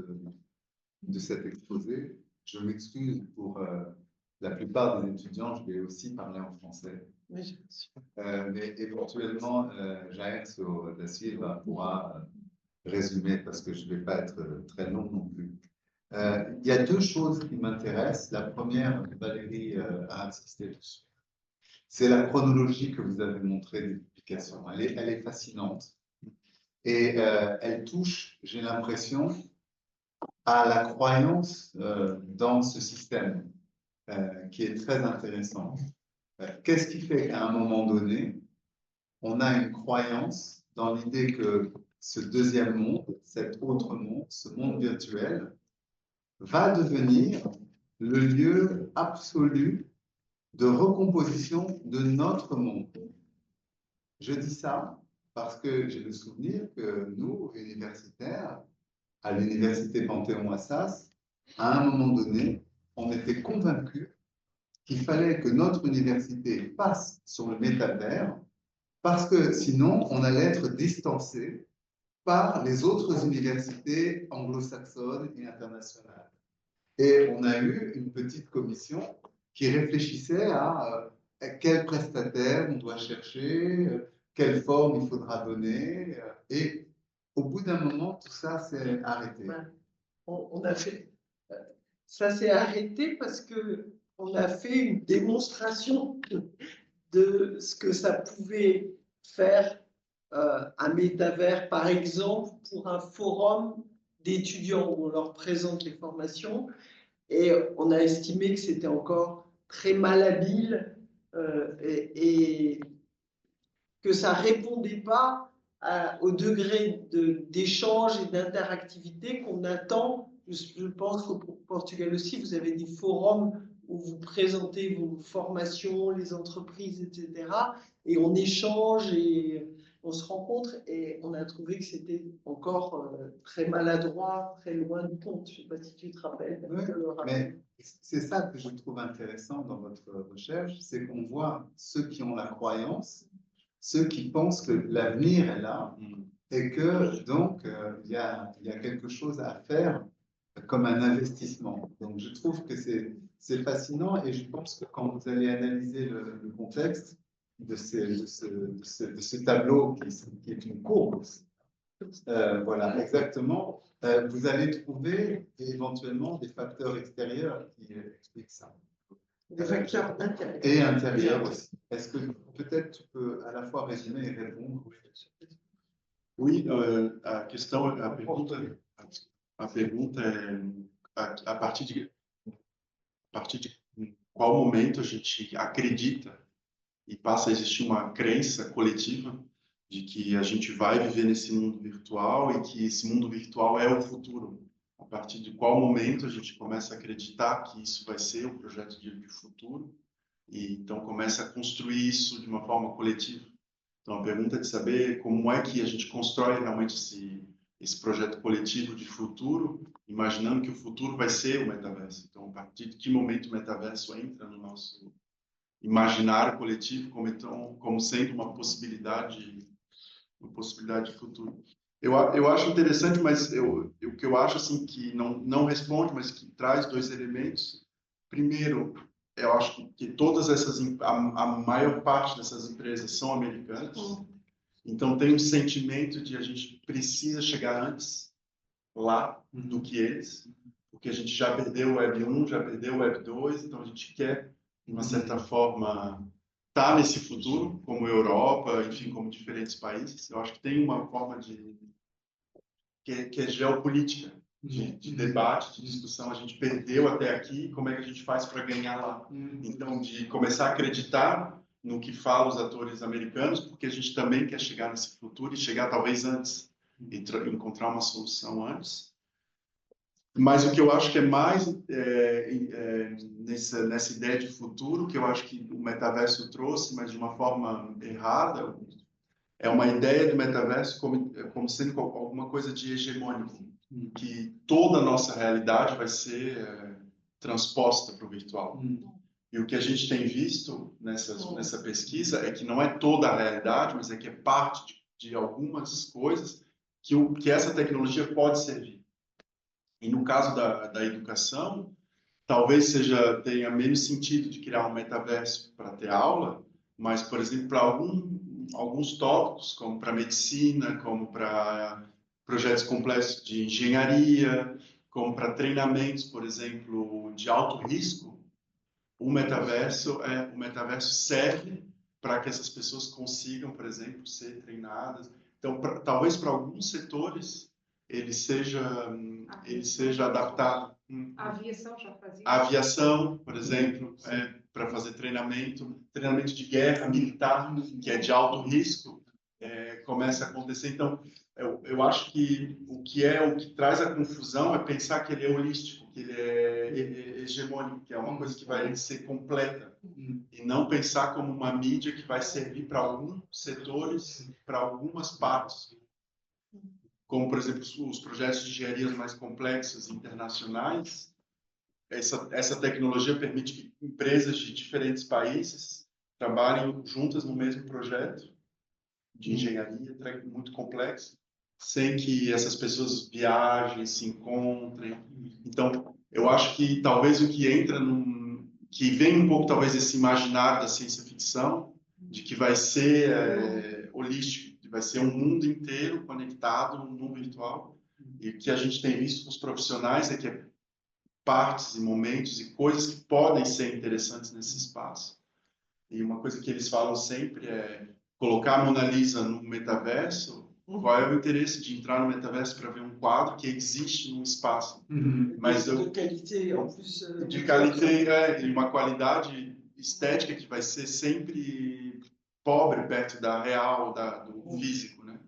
de cet exposé. Je m'excuse pour la plupart des étudiants, je vais aussi parler en français. Mais Mais éventuellement, Jairso da Silva pourra résumer parce que je ne vais pas être très long non plus. Il y a deux choses qui m'intéressent. La première, Valérie a insisté dessus. C'est la chronologie que vous avez montrée des publications. Elle est fascinante. Et elle touche, j'ai l'impression, à la croyance dans ce système, qui est très intéressant. Qu'est-ce qui fait qu'à un moment donné, on a une croyance dans l'idée que ce deuxième monde, cet autre monde, ce monde virtuel, va devenir le lieu absolu de recomposition de notre monde. Je dis ça parce que j'ai le souvenir que nous, universitaires, à l'université Panthéon-Assas, à un moment donné, on était convaincus qu'il fallait que notre université passe sur le métavers parce que sinon, on allait être distancé par les autres universités anglo-saxonnes et internationales. Et on a eu une petite commission qui réfléchissait à quel prestataire on doit chercher, quelle forme il faudra donner. Et au bout d'un moment, tout ça s'est arrêté. on a fait, ça s'est arrêté parce que on a fait une démonstration de ce que ça pouvait faire un métavers, par exemple, pour un forum d'étudiants où on leur présente les formations. Et on a estimé que c'était encore très malhabile et que ça ne répondait pas au degré d'échange et d'interactivité qu'on attend. Je pense qu'au Portugal aussi, vous avez des forums où vous présentez vos formations, les entreprises, etc. Et on échange et on se rencontre et on a trouvé que c'était encore très maladroit, très loin du compte. Je ne sais pas si tu te rappelles. Oui, mais c'est ça que je trouve intéressant dans votre recherche, c'est qu'on voit ceux qui ont la croyance, ceux qui pensent que l'avenir est là et que donc il y a quelque chose à faire comme un investissement. Donc je trouve que c'est fascinant et je pense que quand vous allez analyser le contexte de ce tableau qui est une courbe, voilà, exactement, vous allez trouver éventuellement des facteurs extérieurs qui expliquent ça. Des facteurs intérieurs. Et intérieurs aussi. Est-ce que peut-être tu peux à la fois résumer et répondre? Oui, a questão, a pergunta é a partir de qual momento a gente acredita e passa a existir uma crença coletiva de que a gente vai viver nesse mundo virtual e que esse mundo virtual é o futuro. A partir de qual momento a gente começa a acreditar que isso vai ser o projeto de futuro e então começa a construir isso de uma forma coletiva. Então a pergunta é de saber como é que a gente constrói realmente esse projeto coletivo de futuro, imaginando que o futuro vai ser o metaverso. Então a partir de que momento o metaverso entra no nosso imaginário coletivo como sendo uma possibilidade de futuro. Eu acho interessante, mas o que eu acho assim que não responde, mas que traz dois elementos. Primeiro, eu acho que todas essas a maior parte dessas empresas são americanas. Então tem um sentimento de a gente precisa chegar antes lá do que eles, porque a gente já perdeu o Web 1, já perdeu o Web 2, então a gente quer de uma certa forma estar nesse futuro, como Europa, enfim, como diferentes países. Eu acho que tem uma forma que é geopolítica, de debate, de discussão. A gente perdeu até aqui, como é que a gente faz para ganhar lá? Então, de começar a acreditar no que falam os atores americanos, porque a gente também quer chegar nesse futuro e chegar talvez antes, e encontrar uma solução antes. Mas o que eu acho que é mais nessa ideia de futuro, que eu acho que o metaverso trouxe, mas de uma forma errada, é uma ideia do metaverso como sendo alguma coisa de hegemônico, que toda a nossa realidade vai ser transposta para o virtual. E o que a gente tem visto nessa pesquisa é que não é toda a realidade, mas é que é parte de algumas coisas que essa tecnologia pode servir. E no caso da educação, talvez tenha menos sentido de criar um metaverso para ter aula, mas, por exemplo, para alguns tópicos, como para medicina, como para projetos complexos de engenharia, como para treinamentos, por exemplo, de alto risco, o metaverso serve para que essas pessoas consigam, por exemplo, ser treinadas. Então, talvez para alguns setores ele seja adaptado. A aviação já fazia. A aviação, por exemplo, para fazer treinamento de guerra militar, que é de alto risco, começa a acontecer. Então, eu acho que o que traz a confusão é pensar que ele é holístico, que ele é hegemônico, que é uma coisa que vai ser completa, e não pensar como uma mídia que vai servir para alguns setores, para algumas partes. Como, por exemplo, os projetos de engenharia mais complexos internacionais, essa tecnologia permite que empresas de diferentes países trabalhem juntas no mesmo projeto de engenharia muito complexo, sem que essas pessoas viajem, se encontrem. Então, eu acho que talvez o que entra que vem um pouco talvez esse imaginário da ciência ficção, de que vai ser holístico, que vai ser um mundo inteiro conectado no mundo virtual, e o que a gente tem visto com os profissionais é que partes e momentos e coisas que podem ser interessantes nesse espaço. E uma coisa que eles falam sempre é colocar a Mona Lisa no metaverso. Qual é o interesse de entrar no metaverso para ver um quadro que existe num espaço? Mas de qualité, en plus. De qualité, e uma qualidade estética que vai ser sempre pobre perto da real, do físico, né?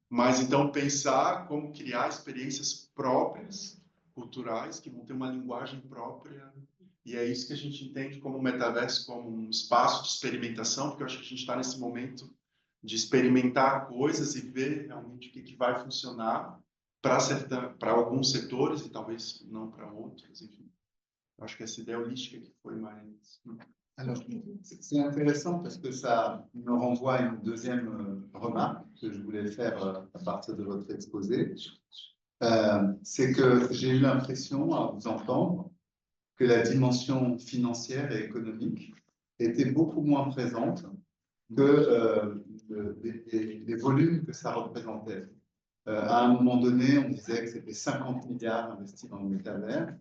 Mas então pensar como criar experiências próprias, culturais, que vão ter uma linguagem própria. E é isso que a gente entende como metaverso, como um espaço de experimentação, porque eu acho que a gente está nesse momento de experimentar coisas e ver realmente o que vai funcionar para alguns setores e talvez não para outros. Enfim, eu acho que essa ideia holística que foi mais... Alors, c'est intéressant parce que ça me renvoie à une deuxième remarque que je voulais faire à partir de votre exposé. C'est que j'ai eu l'impression, à vous entendre, que la dimension financière et économique était beaucoup moins présente que les volumes que ça représentait. À un moment donné, on disait que c'était 50 milliards investis dans le métavers.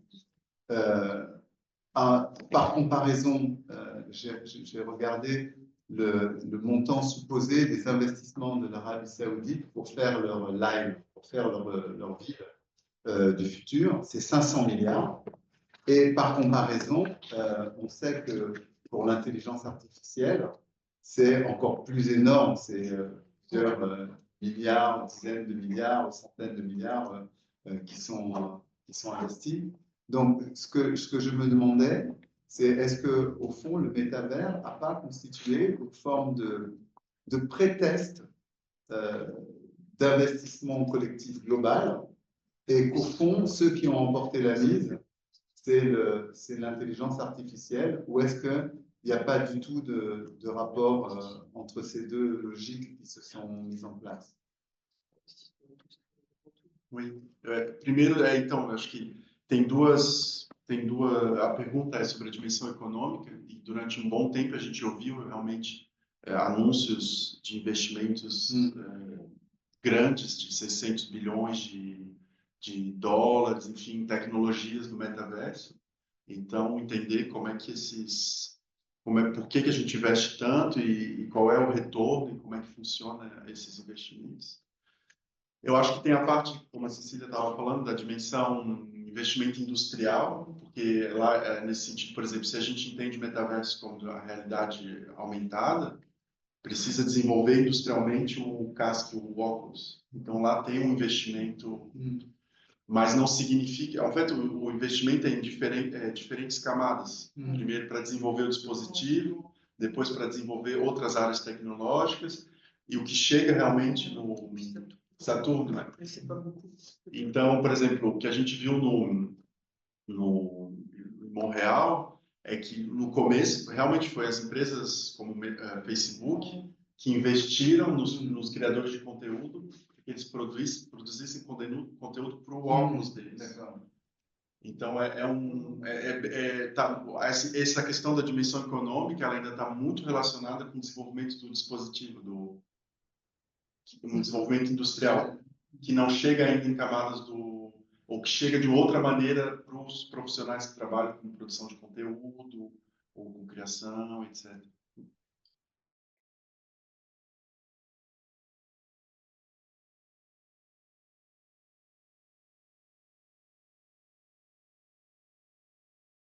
Par comparaison, j'ai regardé le montant supposé des investissements de l'Arabie Saoudite pour faire leur live, pour faire leur ville du futur. C'est 500 milliards. Et par comparaison, on sait que pour l'intelligence artificielle, c'est encore plus énorme. C'est plusieurs milliards, dizaines de milliards, centaines de milliards qui sont investis. Donc, ce que je me demandais, c'est est-ce qu'au fond, le métavers n'a pas constitué une forme de pré-test d'investissement collectif global et qu'au fond, ceux qui ont emporté la mise, c'est l'intelligence artificielle, ou est-ce qu'il n'y a pas du tout de rapport entre ces deux logiques qui se sont mises en place? Oui. Primeiro, então, acho que tem duas. A pergunta é sobre a dimensão econômica, e durante um bom tempo a gente ouviu realmente anúncios de investimentos grandes, de 600 bilhões de dólares, enfim, tecnologias do metaverso. Então, entender como é que por que a gente investe tanto e qual é o retorno e como é que funciona esses investimentos. Eu acho que tem a parte, como a Cecília estava falando, da dimensão investimento industrial, porque lá, nesse sentido, por exemplo, se a gente entende o metaverso como a realidade aumentada, precisa desenvolver industrialmente o casco, o óculos. Então, lá tem um investimento, mas não significa... En fait, o investimento é em diferentes camadas. Primeiro, para desenvolver o dispositivo, depois para desenvolver outras áreas tecnológicas, e o que chega realmente no Saturno, né? Então, por exemplo, o que a gente viu no Montreal é que no começo realmente foi as empresas como Facebook que investiram nos criadores de conteúdo, que eles produzissem conteúdo para o óculos deles. Então, essa questão da dimensão econômica, ela ainda está muito relacionada com o desenvolvimento do dispositivo, um desenvolvimento industrial, que não chega ainda em camadas ou que chega de outra maneira para os profissionais que trabalham com produção de conteúdo, ou com criação, etc.